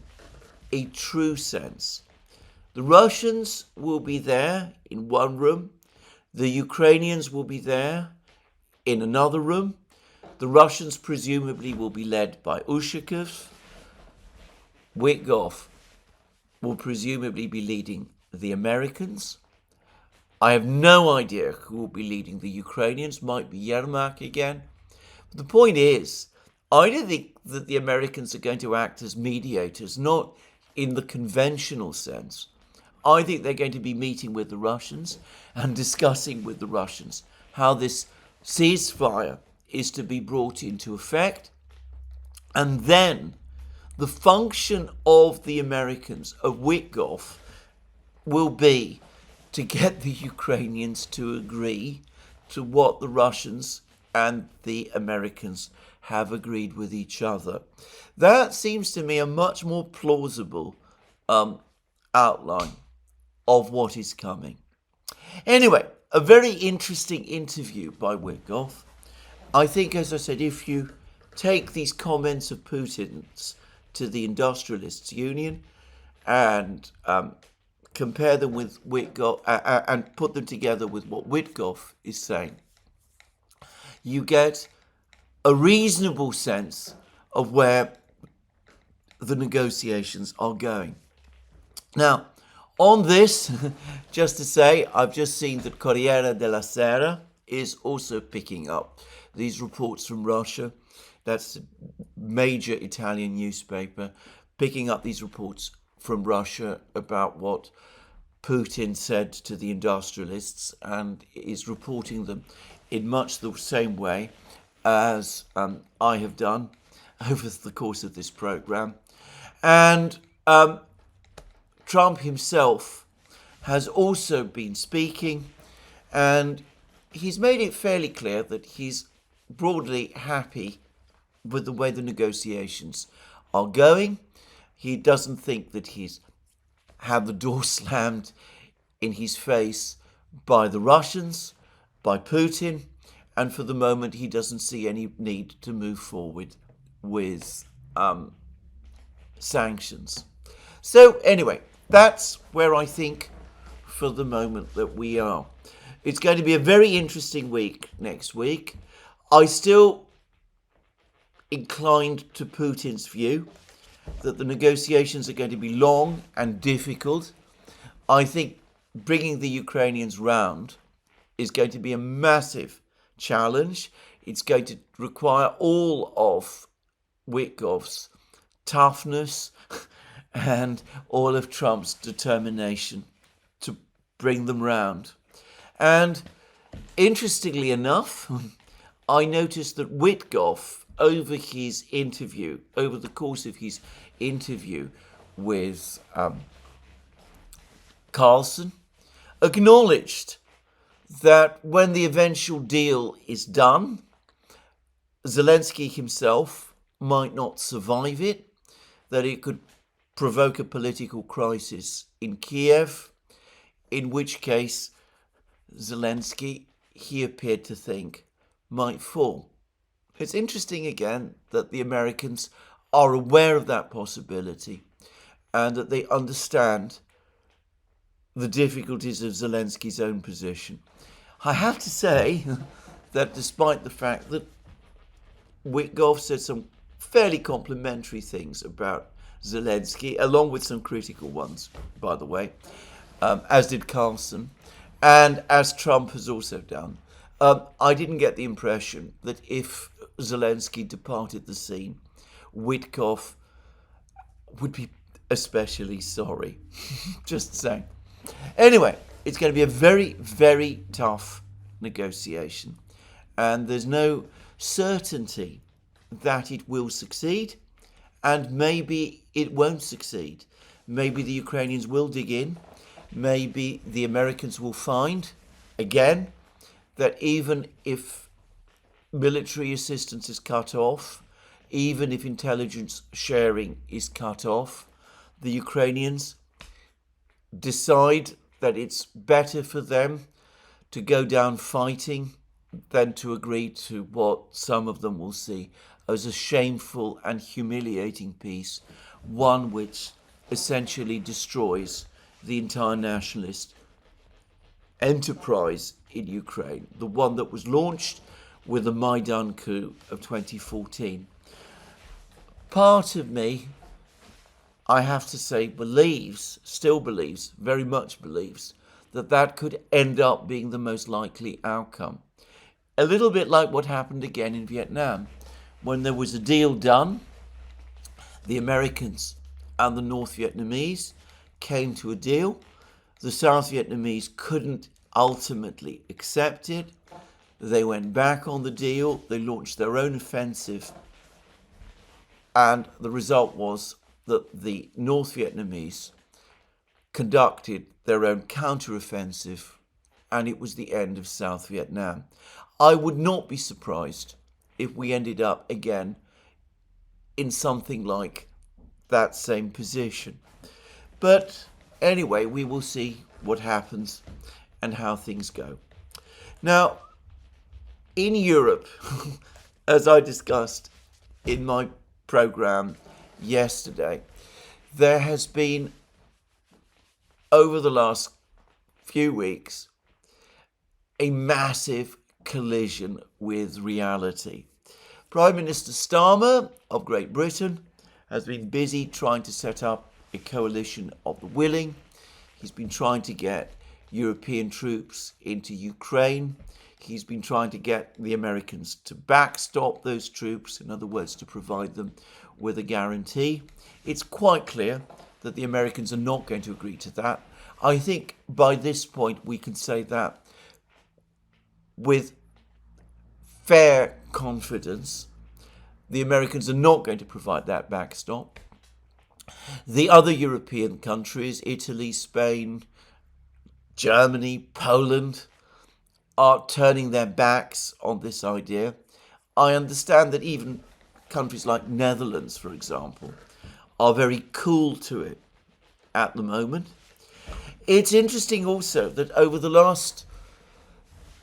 a true sense. The Russians will be there in one room. The Ukrainians will be there in another room. The Russians presumably will be led by Ushakov. Witkoff will presumably be leading the Americans. I have no idea who will be leading the Ukrainians. Might be Yermak again. But the point is, I don't think that the Americans are going to act as mediators, not in the conventional sense. I think they're going to be meeting with the Russians and discussing with the Russians how this ceasefire is to be brought into effect. And then the function of the Americans, of Witkoff, will be to get the Ukrainians to agree to what the Russians and the Americans have agreed with each other. That seems to me a much more plausible outline of what is coming. Anyway, a very interesting interview by Witkoff. I think, as I said, if you take these comments of Putin's to the Industrialists' Union and compare them with Witkoff and put them together with what Witkoff is saying, you get a reasonable sense of where the negotiations are going. Now, on this, just to say, I've just seen that Corriere della Sera is also picking up these reports from Russia. That's a major Italian newspaper, picking up these reports from Russia about what Putin said to the industrialists and is reporting them in much the same way as I have done over the course of this program. And Trump himself has also been speaking, and he's made it fairly clear that he's broadly happy with the way the negotiations are going. He doesn't think that he's had the door slammed in his face by the Russians, by Putin, and for the moment he doesn't see any need to move forward with sanctions. So anyway, that's where I think for the moment that we are. It's going to be a very interesting week next week. I still inclined to Putin's view that the negotiations are going to be long and difficult. I think bringing the Ukrainians round is going to be a massive challenge. It's going to require all of Witkoff's toughness and all of Trump's determination to bring them round. And interestingly enough, I noticed that Witkoff, over the course of his interview with Carlson, acknowledged that when the eventual deal is done, Zelensky himself might not survive it, that it could provoke a political crisis in Kiev, in which case Zelensky, he appeared to think, might fall. It's interesting again that the Americans are aware of that possibility and that they understand the difficulties of Zelensky's own position. I have to say that despite the fact that Witkoff said some fairly complimentary things about Zelensky, along with some critical ones, by the way, as did Carlson, and as Trump has also done, I didn't get the impression that if Zelensky departed the scene, Witkoff would be especially sorry. Just saying. Anyway, it's going to be a very, very tough negotiation. And there's no certainty that it will succeed. And maybe it won't succeed. Maybe the Ukrainians will dig in. Maybe the Americans will find, again, that even if military assistance is cut off, even if intelligence sharing is cut off, the Ukrainians decide that it's better for them to go down fighting than to agree to what some of them will see as a shameful and humiliating peace, one which essentially destroys the entire nationalist enterprise in Ukraine, the one that was launched with the Maidan coup of 2014. Part of me, I have to say, still believes, very much believes, that that could end up being the most likely outcome. A little bit like what happened again in Vietnam. When there was a deal done, the Americans and the North Vietnamese came to a deal. The South Vietnamese couldn't ultimately accept it. They went back on the deal. They launched their own offensive. And the result was that the North Vietnamese conducted their own counteroffensive, and it was the end of South Vietnam. I would not be surprised if we ended up again in something like that same position. But anyway, we will see what happens and how things go. Now, in Europe, as I discussed in my program yesterday, there has been, over the last few weeks, a massive collision with reality. Prime Minister Starmer of Great Britain has been busy trying to set up a coalition of the willing. He's been trying to get European troops into Ukraine. He's been trying to get the Americans to backstop those troops, in other words, to provide them with a guarantee. It's quite clear that the Americans are not going to agree to that. I think by this point we can say that with fair confidence. The Americans are not going to provide that backstop. The other European countries, Italy, Spain, Germany, Poland, are turning their backs on this idea. I understand that even countries like Netherlands, for example, are very cool to it at the moment. It's interesting also that over the last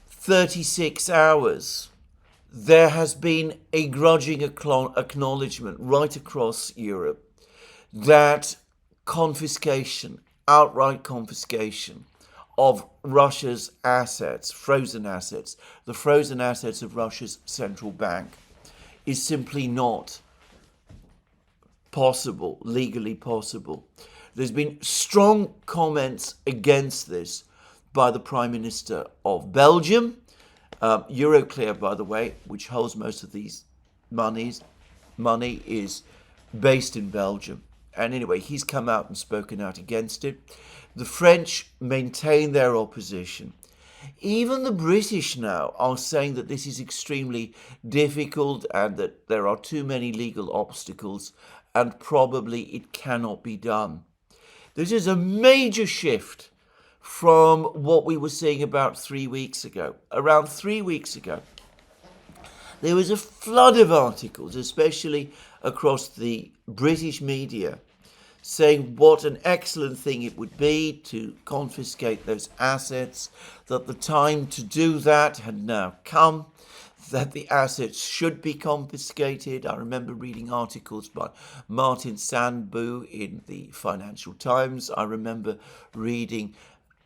36 hours, there has been a grudging acknowledgement right across Europe that confiscation, outright confiscation of Russia's assets, frozen assets, the frozen assets of Russia's central bank, is simply not possible, legally possible. There's been strong comments against this by the Prime Minister of Belgium. Euroclear, by the way, which holds most of these money, is based in Belgium. And anyway, he's come out and spoken out against it. The French maintain their opposition. Even the British now are saying that this is extremely difficult and that there are too many legal obstacles and probably it cannot be done. This is a major shift from what we were seeing about 3 weeks ago. Around 3 weeks ago, there was a flood of articles, especially across the British media, saying what an excellent thing it would be to confiscate those assets, that the time to do that had now come, that the assets should be confiscated. I remember reading articles by Martin Sandbu in the Financial Times. I remember reading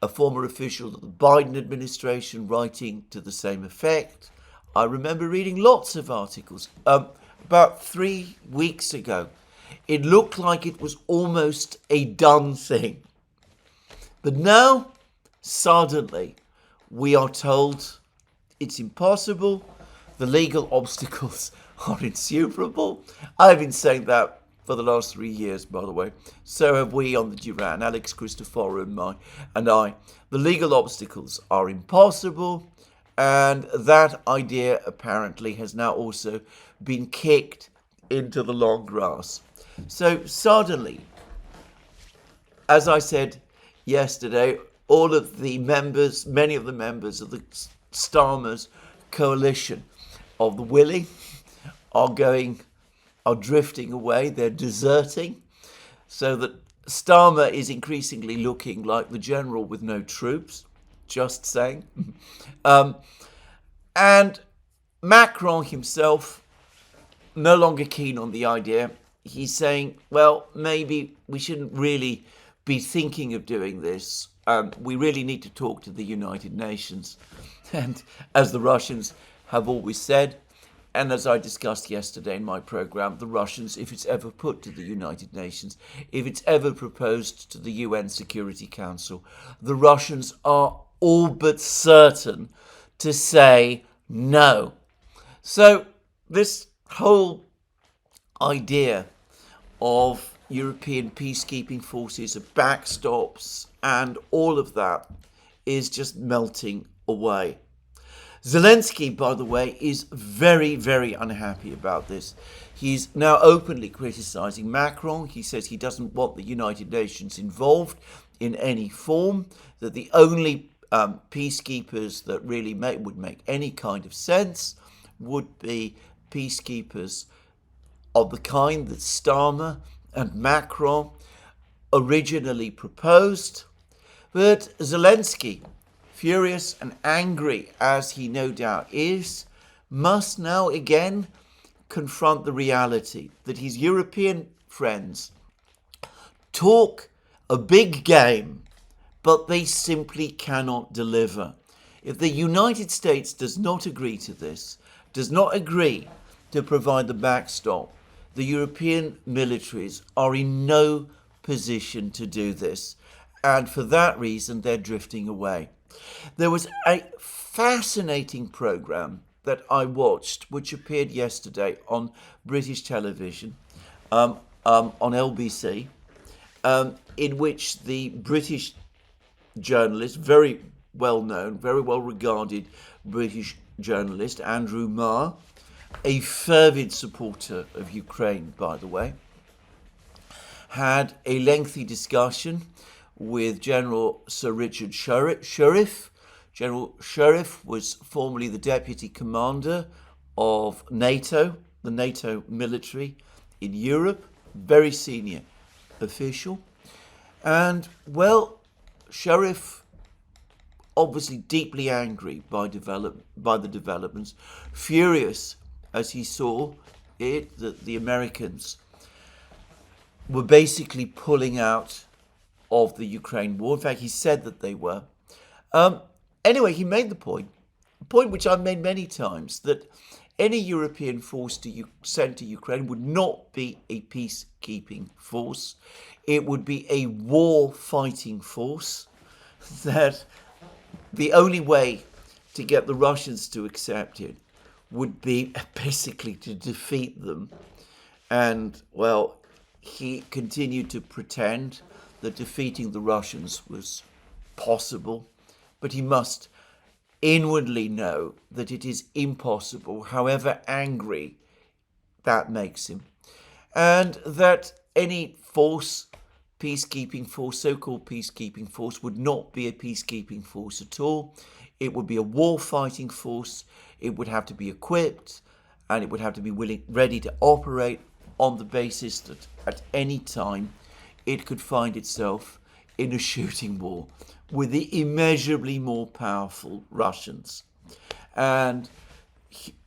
a former official of the Biden administration writing to the same effect. I remember reading lots of articles. About 3 weeks ago, it looked like it was almost a done thing. But now, suddenly, we are told it's impossible. The legal obstacles are insuperable. I've been saying that for the last 3 years, by the way. So have we on the Duran, Alex Christoforou and I. The legal obstacles are impossible, and that idea apparently has now also been kicked into the long grass. So suddenly, as I said yesterday, all of the members, many of the members of the Starmer's coalition of the willing are drifting away, they're deserting, so that Starmer is increasingly looking like the general with no troops, just saying. And Macron himself, no longer keen on the idea. He's saying, well, maybe we shouldn't really be thinking of doing this. We really need to talk to the United Nations. And as the Russians have always said, and as I discussed yesterday in my program, the Russians, if it's ever put to the United Nations, if it's ever proposed to the UN Security Council, the Russians are all but certain to say no. So this whole idea of European peacekeeping forces, of backstops, and all of that is just melting away. Zelensky, by the way, is very, very unhappy about this. He's now openly criticizing Macron. He says he doesn't want the United Nations involved in any form, that the only peacekeepers that really would make any kind of sense would be peacekeepers of the kind that Starmer and Macron originally proposed. But Zelensky, furious and angry as he no doubt is, must now again confront the reality that his European friends talk a big game, but they simply cannot deliver. If the United States does not agree to this, does not agree to provide the backstop, the European militaries are in no position to do this. And for that reason, they're drifting away. There was a fascinating program that I watched, which appeared yesterday on British television, on LBC, in which the British journalist, very well known, very well regarded British journalist, Andrew Marr, a fervid supporter of Ukraine, by the way, had a lengthy discussion with General Sir Richard Sheriff. General Sheriff was formerly the deputy commander of NATO, the NATO military in Europe, very senior official. And, well, Sheriff, obviously deeply angry by the developments, furious as he saw it that the Americans were basically pulling out of the Ukraine war. In fact, he said that they were. Anyway, he made the point, a point which I've made many times, that any European force sent to Ukraine would not be a peacekeeping force. It would be a war-fighting force, that the only way to get the Russians to accept it would be basically to defeat them. And, well, he continued to pretend that defeating the Russians was possible, but he must inwardly know that it is impossible, however angry that makes him. And that any force, peacekeeping force, so-called peacekeeping force, would not be a peacekeeping force at all. It would be a war-fighting force. It would have to be equipped, and it would have to be ready to operate on the basis that at any time it could find itself in a shooting war with the immeasurably more powerful Russians. And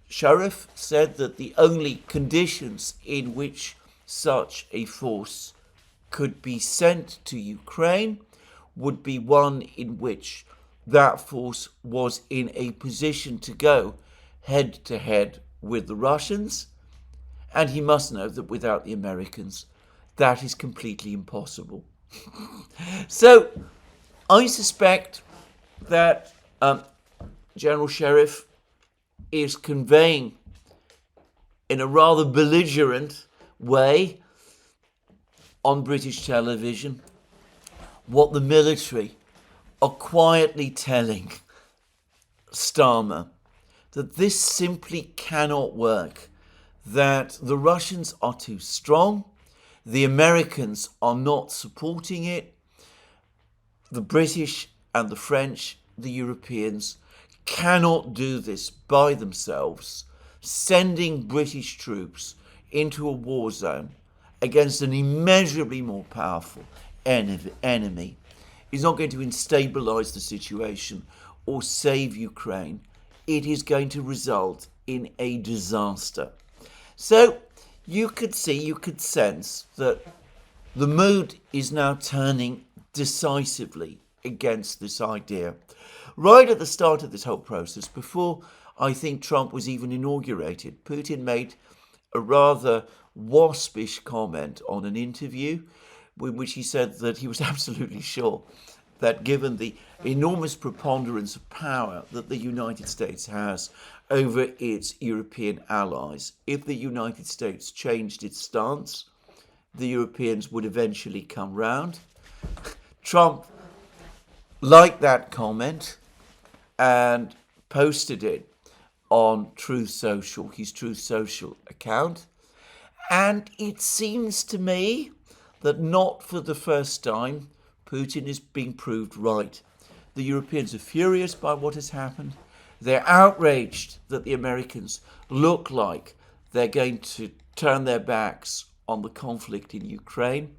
Sheriff said that the only conditions in which such a force could be sent to Ukraine would be one in which that force was in a position to go head-to-head with the Russians. And he must know that without the Americans, that is completely impossible. So I suspect that General Sheriff is conveying in a rather belligerent way on British television what the military are quietly telling Starmer, that this simply cannot work, that the Russians are too strong, the Americans are not supporting it, the British and the French, the Europeans, cannot do this by themselves, sending British troops into a war zone against an immeasurably more powerful, enemy, is not going to stabilize the situation or save Ukraine. It is going to result in a disaster. So you could sense that the mood is now turning decisively against this idea. Right at the start of this whole process, before I think Trump was even inaugurated, Putin made a rather waspish comment on an interview in which he said that he was absolutely sure that given the enormous preponderance of power that the United States has over its European allies, if the United States changed its stance, the Europeans would eventually come round. Trump liked that comment and posted it on Truth Social, his Truth Social account. And it seems to me that not for the first time, Putin is being proved right. The Europeans are furious by what has happened. They're outraged that the Americans look like they're going to turn their backs on the conflict in Ukraine.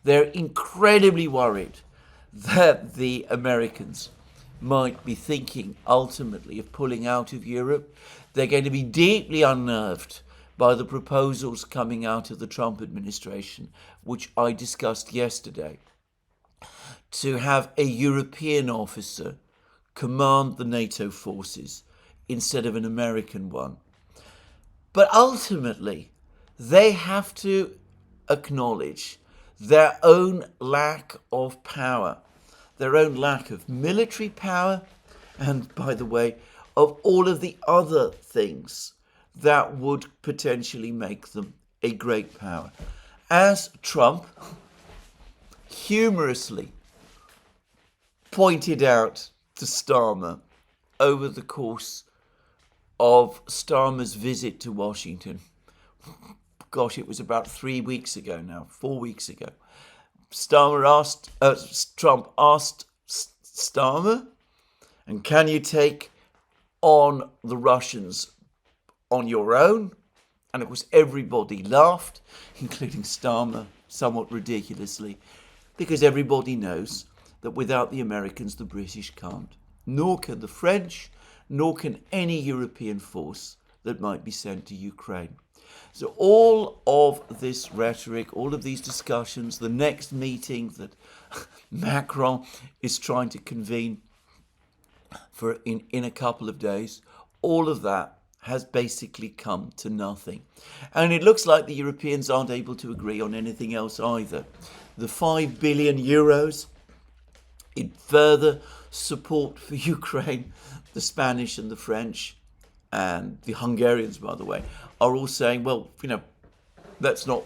They're incredibly worried that the Americans might be thinking ultimately of pulling out of Europe. They're going to be deeply unnerved by the proposals coming out of the Trump administration, which I discussed yesterday, to have a European officer command the NATO forces instead of an American one. But ultimately, they have to acknowledge their own lack of power, their own lack of military power, and, by the way, of all of the other things that would potentially make them a great power. As Trump humorously pointed out to Starmer over the course of Starmer's visit to Washington, gosh, it was about 3 weeks ago now, 4 weeks ago. Trump asked Starmer, and can you take on the Russians on your own? And of course everybody laughed, including Starmer, somewhat ridiculously, because everybody knows that without the Americans the British can't, nor can the French, nor can any European force that might be sent to Ukraine. So all of this rhetoric, all of these discussions, the next meeting that Macron is trying to convene for in a couple of days, all of that has basically come to nothing. And it looks like the Europeans aren't able to agree on anything else either. The 5 billion euros in further support for Ukraine, the Spanish and the French and the Hungarians, by the way, are all saying, well, let's not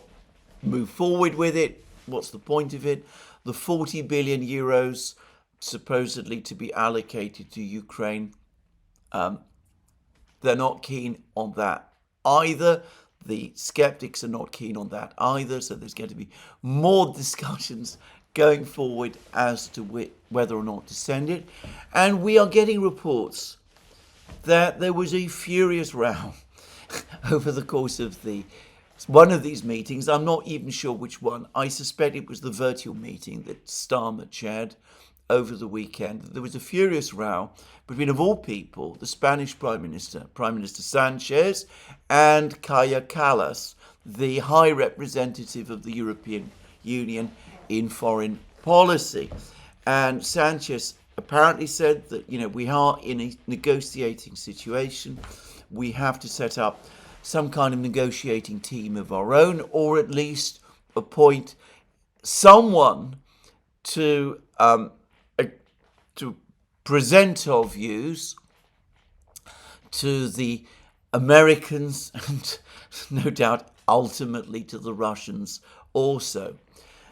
move forward with it. What's the point of it? The 40 billion euros supposedly to be allocated to Ukraine, they're not keen on that either. The skeptics are not keen on that either. So there's going to be more discussions going forward as to whether or not to send it. And we are getting reports that there was a furious row over the course of one of these meetings. I'm not even sure which one. I suspect it was the virtual meeting that Starmer chaired over the weekend. There was a furious row between, of all people, the Spanish Prime Minister Sanchez, and Kaja Kallas, the High Representative of the European Union in foreign policy. And Sanchez apparently said that, we are in a negotiating situation. We have to set up some kind of negotiating team of our own, or at least appoint someone to present our views to the Americans and no doubt ultimately to the Russians also.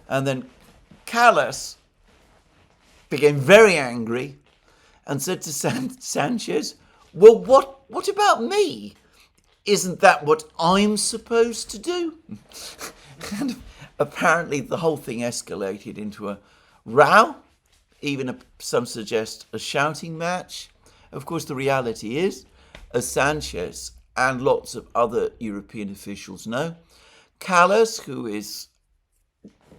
And then Kallas became very angry and said to Sanchez, well, what about me? Isn't that what I'm supposed to do? And apparently the whole thing escalated into a row, even some suggest a shouting match. Of course, the reality is, as Sanchez and lots of other European officials know, Kallas, who is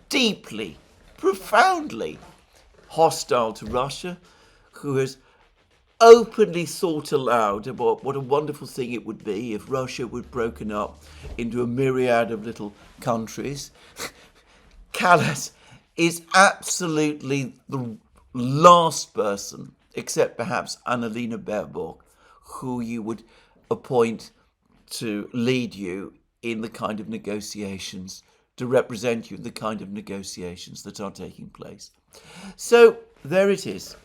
deeply profoundly hostile to Russia, who has openly thought aloud about what a wonderful thing it would be if Russia were broken up into a myriad of little countries. Callas is absolutely the last person, except perhaps Annalena Baerbock, who you would appoint to lead you in the kind of negotiations, to represent you in the kind of negotiations that are taking place. So there it is.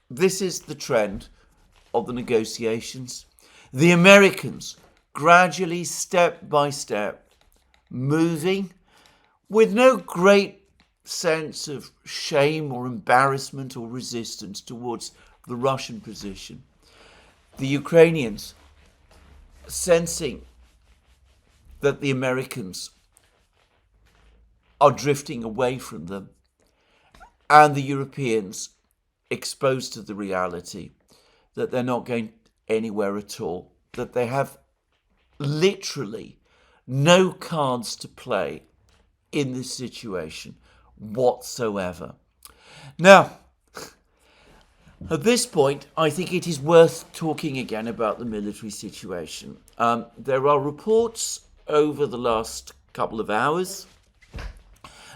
This is the trend of the negotiations. The Americans gradually, step by step, moving with no great sense of shame or embarrassment or resistance towards the Russian position. The Ukrainians sensing that the Americans are drifting away from them, and the Europeans exposed to the reality that they're not going anywhere at all, that they have literally no cards to play in this situation whatsoever. Now, at this point, I think it is worth talking again about the military situation. There are reports over the last couple of hours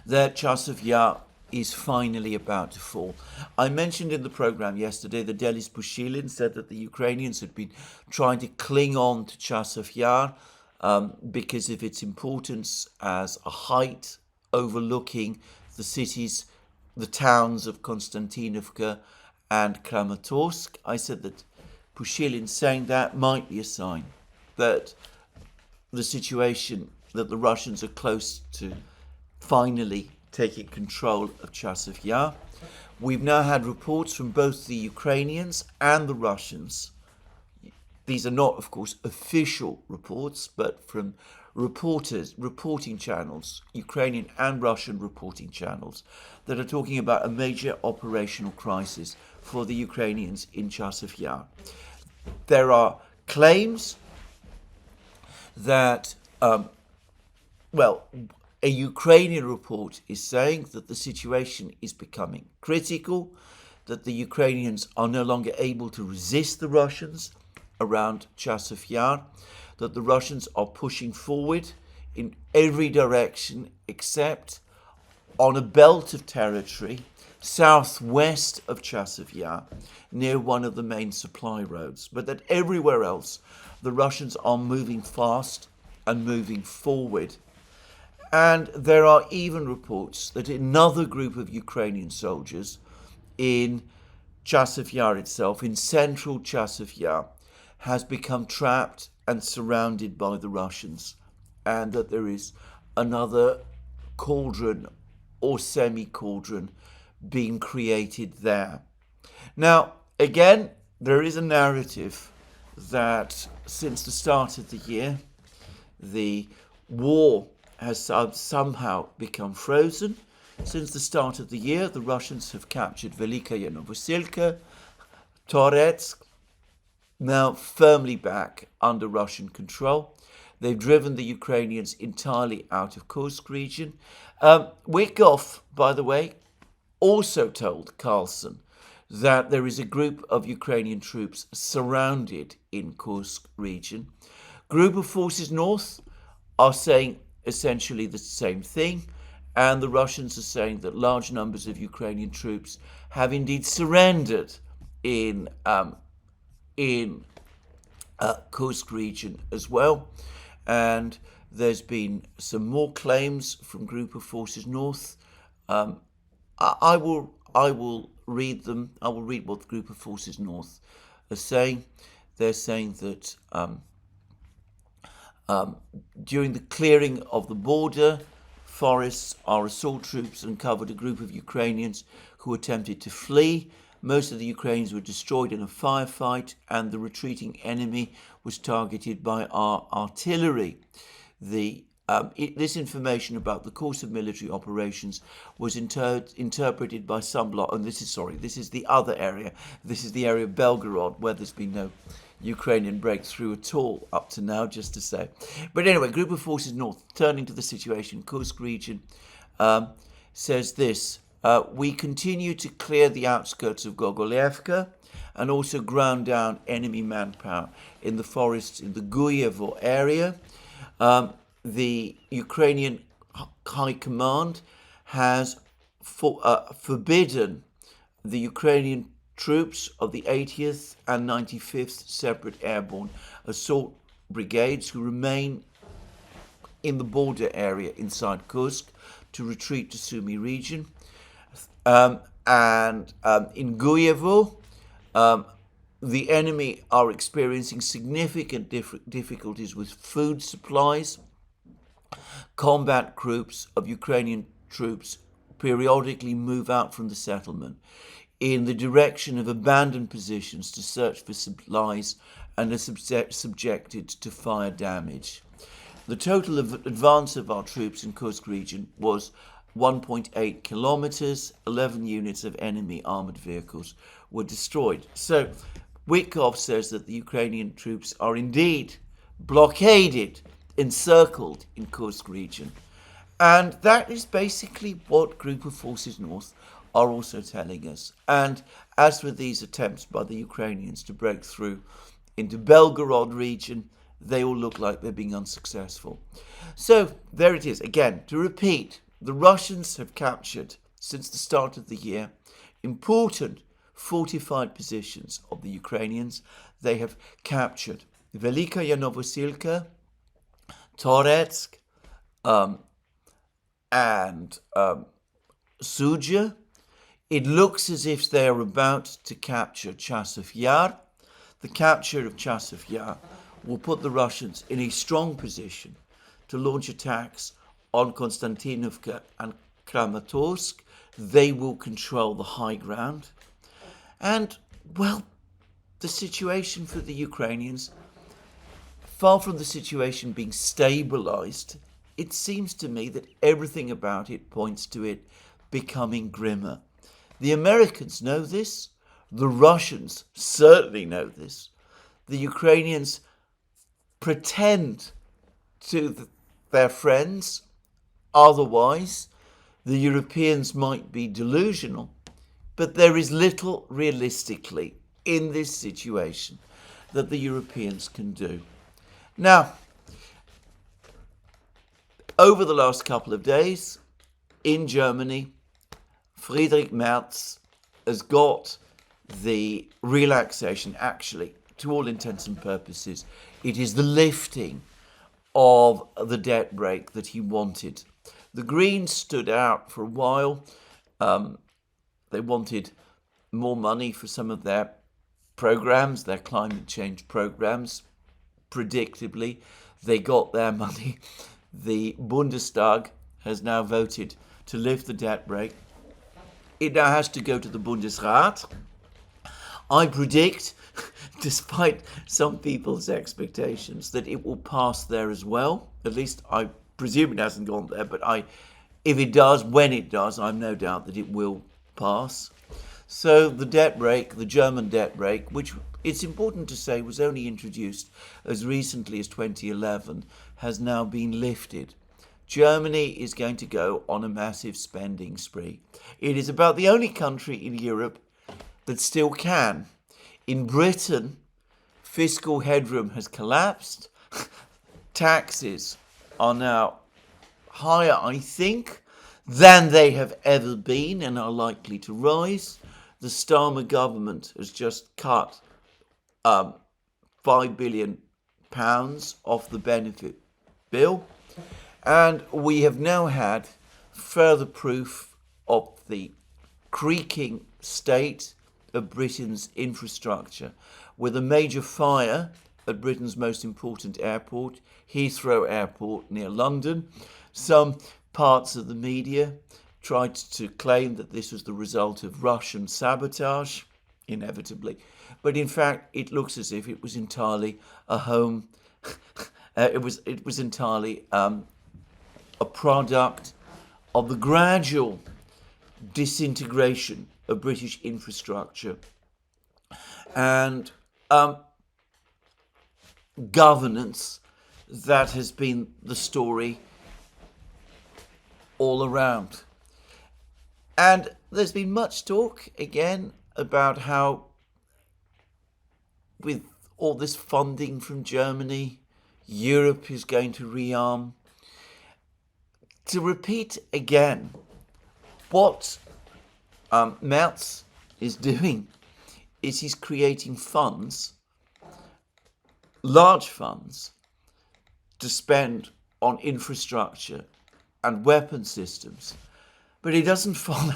that Chasov Yar is finally about to fall. I mentioned in the program yesterday that Denis Pushilin said that the Ukrainians had been trying to cling on to Chasov Yar because of its importance as a height overlooking the cities, the towns of Konstantinovka and Kramatorsk. I said that Pushilin saying that might be a sign that the situation, that the Russians are close to finally taking control of Chasov Yar. We've now had reports from both the Ukrainians and the Russians. These are not, of course, official reports, but from reporters, reporting channels, Ukrainian and Russian reporting channels, that are talking about a major operational crisis for the Ukrainians in Chasov Yar. There are claims that, a Ukrainian report is saying that the situation is becoming critical, that the Ukrainians are no longer able to resist the Russians around Chasov Yar, that the Russians are pushing forward in every direction except on a belt of territory southwest of Chasov Yar, near one of the main supply roads, but that everywhere else the Russians are moving fast and moving forward. And there are even reports that another group of Ukrainian soldiers in Chasov Yar itself, in central Chasov Yar, has become trapped and surrounded by the Russians, and that there is another cauldron or semi-cauldron being created there. Now, again, there is a narrative that since the start of the year, the war has somehow become frozen. Since the start of the year, the Russians have captured Velikaya Novosilka, Toretsk, now firmly back under Russian control. They've driven the Ukrainians entirely out of Kursk region. Witkoff, by the way, also told Carlson that there is a group of Ukrainian troops surrounded in Kursk region. Group of Forces North are saying essentially the same thing, and the Russians are saying that large numbers of Ukrainian troops have indeed surrendered in Kursk region as well. And there's been some more claims from Group of Forces North. I will read them. I will read what the Group of Forces North are saying. They're saying that during the clearing of the border forests, our assault troops uncovered a group of Ukrainians who attempted to flee. Most of the Ukrainians were destroyed in a firefight, and the retreating enemy was targeted by our artillery. This information about the course of military operations was interpreted by some bloc, and this is the other area. This is the area of Belgorod, where there's been no Ukrainian breakthrough at all up to now, just to say. But anyway, Group of Forces North, turning to the situation, Kursk region, says this: we continue to clear the outskirts of Gogolevka and also ground down enemy manpower in the forests in the Guyevo area. The Ukrainian High Command has forbidden the Ukrainian troops of the 80th and 95th Separate Airborne Assault Brigades who remain in the border area inside Kursk to retreat to Sumy region. In Guyevo, the enemy are experiencing significant difficulties with food supplies. Combat groups of Ukrainian troops periodically move out from the settlement in the direction of abandoned positions to search for supplies and are subjected to fire damage. The total advance of our troops in Kursk region was 1.8 kilometers. 11 units of enemy armored vehicles were destroyed. So Witkov says that the Ukrainian troops are indeed blockaded, encircled in Kursk region. And that is basically what Group of Forces North are also telling us. And as for these attempts by the Ukrainians to break through into Belgorod region, they all look like they're being unsuccessful. So there it is. Again, to repeat, the Russians have captured, since the start of the year, important fortified positions of the Ukrainians. They have captured Velika Novosilka, Toretsk, and Suja. It looks as if they are about to capture Chasov Yar. The capture of Chasov Yar will put the Russians in a strong position to launch attacks on Konstantinovka and Kramatorsk. They will control the high ground. And, well, the situation for the Ukrainians, far from the situation being stabilized, it seems to me that everything about it points to it becoming grimmer. The Americans know this. The Russians certainly know this. The Ukrainians pretend to their friends otherwise. The Europeans might be delusional, but there is little realistically in this situation that the Europeans can do. Now, over the last couple of days in Germany, Friedrich Merz has got the relaxation, actually, to all intents and purposes. It is the lifting of the debt brake that he wanted. The Greens stood out for a while. They wanted more money for some of their programs, their climate change programs. Predictably, they got their money. The Bundestag has now voted to lift the debt brake. It now has to go to the Bundesrat. I predict, despite some people's expectations, that it will pass there as well. At least I presume it hasn't gone there, but if it does, when it does, I've no doubt that it will pass. So the debt brake, the German debt brake, which it's important to say was only introduced as recently as 2011, has now been lifted. Germany is going to go on a massive spending spree. It is about the only country in Europe that still can. In Britain, fiscal headroom has collapsed. Taxes are now higher, I think, than they have ever been and are likely to rise. The Starmer government has just cut £5 billion off the benefit bill. And we have now had further proof of the creaking state of Britain's infrastructure, with a major fire at Britain's most important airport, Heathrow Airport near London. Some parts of the media tried to claim that this was the result of Russian sabotage, inevitably. But in fact, it looks as if it was entirely a home. It was entirely a product of the gradual disintegration of British infrastructure and governance that has been the story all around. And there's been much talk again about how, with all this funding from Germany, Europe is going to rearm. To repeat again, what Merz is doing is he's creating funds, large funds, to spend on infrastructure and weapon systems. But he doesn't follow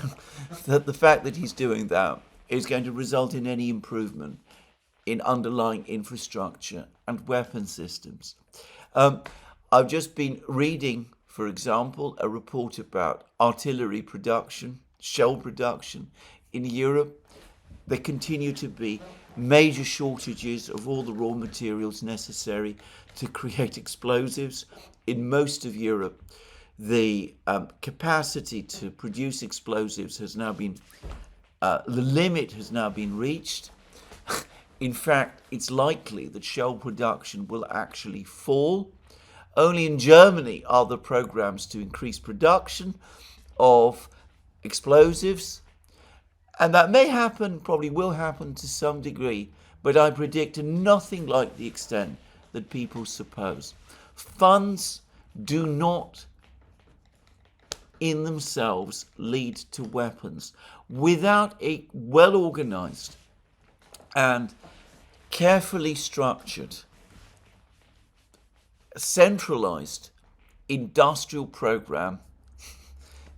that the fact that he's doing that is going to result in any improvement in underlying infrastructure and weapon systems. I've just been reading, for example, a report about artillery production, shell production in Europe. There continue to be major shortages of all the raw materials necessary to create explosives in most of Europe. The capacity to produce explosives has now been, the limit has now been reached. In fact, it's likely that shell production will actually fall. Only in Germany are there programs to increase production of explosives. And that may happen, probably will happen to some degree, but I predict nothing like the extent that people suppose. Funds do not in themselves lead to weapons. Without a well-organized and carefully structured, centralized industrial program,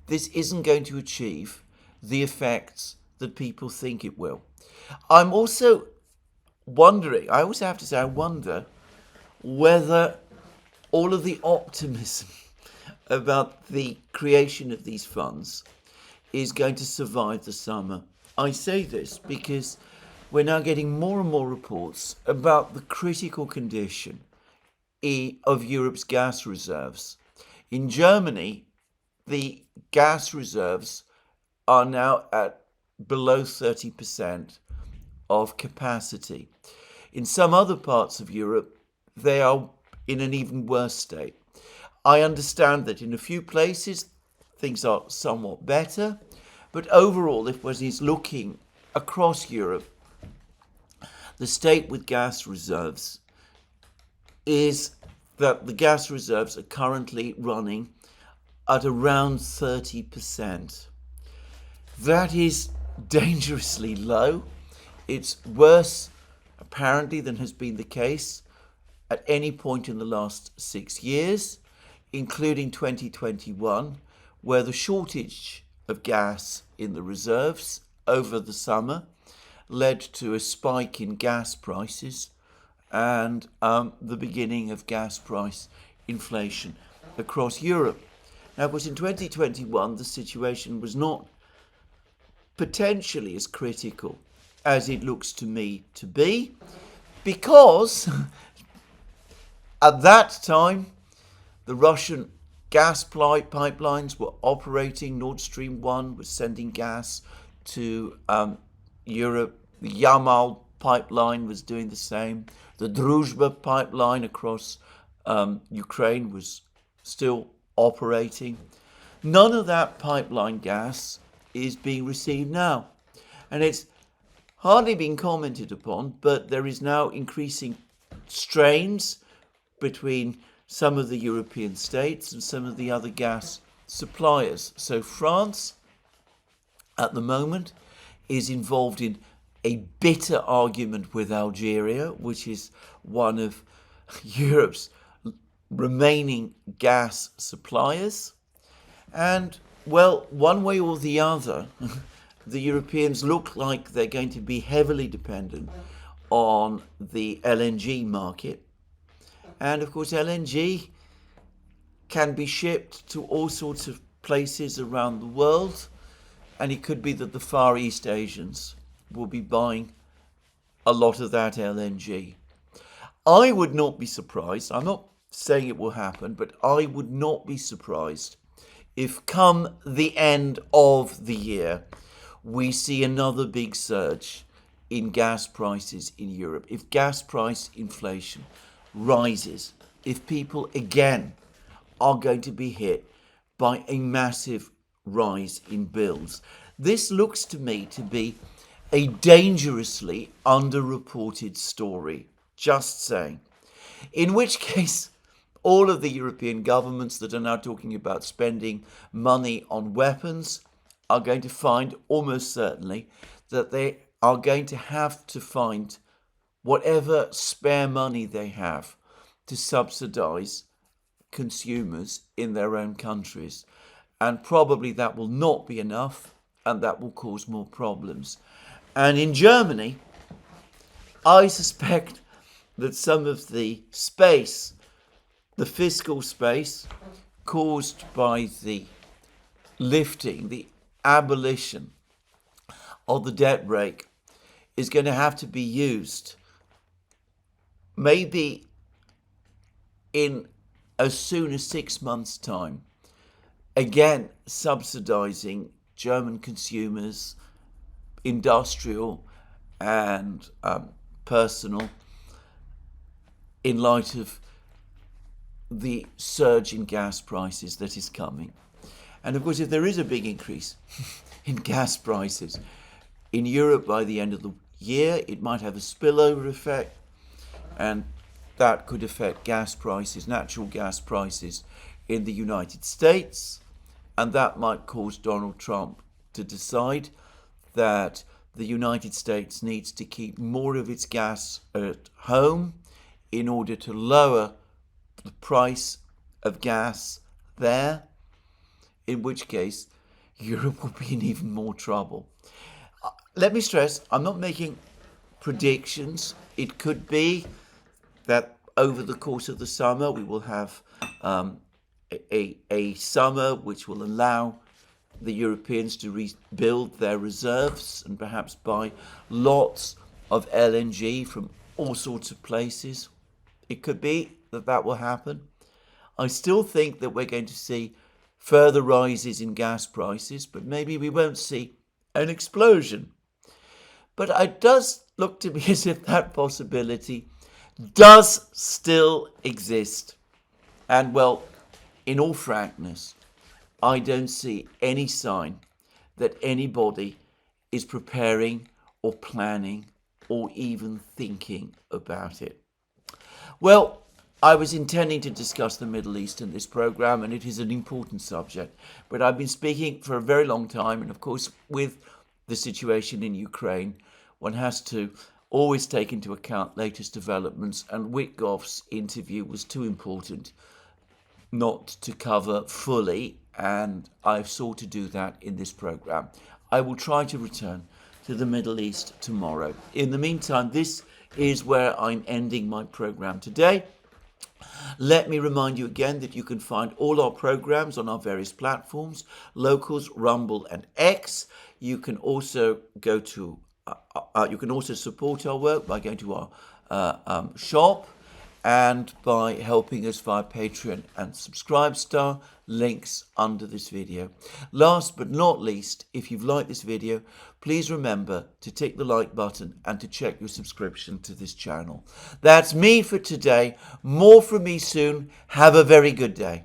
this isn't going to achieve the effects that people think it will. I'm also wondering, I also have to say, I wonder whether all of the optimism about the creation of these funds is going to survive the summer. I say this because we're now getting more and more reports about the critical condition of Europe's gas reserves. In Germany, the gas reserves are now at below 30% of capacity. In some other parts of Europe, they are in an even worse state. I understand that in a few places things are somewhat better, but overall, if one is looking across Europe, the state with gas reserves is that the gas reserves are currently running at around 30%. That is dangerously low. It's worse, apparently, than has been the case at any point in the last 6 years, including 2021, where the shortage of gas in the reserves over the summer led to a spike in gas prices and the beginning of gas price inflation across Europe. Now, but in 2021, the situation was not potentially as critical as it looks to me to be, because at that time, the Russian gas pipelines were operating. Nord Stream 1 was sending gas to Europe. The Yamal pipeline was doing the same. The Druzhba pipeline across Ukraine was still operating. None of that pipeline gas is being received now. And it's hardly been commented upon, but there is now increasing strains between some of the European states and some of the other gas suppliers. So France, at the moment, is involved in a bitter argument with Algeria, which is one of Europe's remaining gas suppliers. And, well, one way or the other, the Europeans look like they're going to be heavily dependent on the LNG market. And, of course, LNG can be shipped to all sorts of places around the world, and it could be that the Far East Asians will be buying a lot of that LNG. I would not be surprised, I'm not saying it will happen, but I would not be surprised if come the end of the year, we see another big surge in gas prices in Europe. If gas price inflation rises, if people again are going to be hit by a massive rise in bills. This looks to me to be a dangerously underreported story, just saying. In which case, all of the European governments that are now talking about spending money on weapons are going to find almost certainly that they are going to have to find whatever spare money they have to subsidize consumers in their own countries. And probably that will not be enough, and that will cause more problems. And in Germany, I suspect that some of the space, the fiscal space caused by the lifting, the abolition of the debt brake, is going to have to be used maybe in as soon as 6 months' time. Again, subsidizing German consumers, industrial and personal, in light of the surge in gas prices that is coming. And of course, if there is a big increase in gas prices in Europe by the end of the year, it might have a spillover effect, and that could affect gas prices, natural gas prices in the United States, and that might cause Donald Trump to decide that the United States needs to keep more of its gas at home in order to lower the price of gas there, in which case Europe will be in even more trouble. Let me stress, I'm not making predictions. It could be that over the course of the summer we will have a summer which will allow the Europeans to rebuild their reserves and perhaps buy lots of LNG from all sorts of places. It could be that that will happen. I still think that we're going to see further rises in gas prices, but maybe we won't see an explosion. But it does look to me as if that possibility does still exist. And well, in all frankness, I don't see any sign that anybody is preparing or planning or even thinking about it. Well, I was intending to discuss the Middle East in this program, and it is an important subject. But I've been speaking for a very long time, and of course, with the situation in Ukraine, one has to always take into account latest developments, and Witkoff's interview was too important not to cover fully, and I've sought to do that in this program. I will try to return to the Middle East tomorrow. In the meantime, this is where I'm ending my program today. Let me remind you again that you can find all our programs on our various platforms, Locals, Rumble, and X. You can also go to you can also support our work by going to our shop and by helping us via Patreon and Subscribestar, links under this video. Last but not least, if you've liked this video, please remember to tick the like button and to check your subscription to this channel. That's me for today. More from me soon. Have a very good day.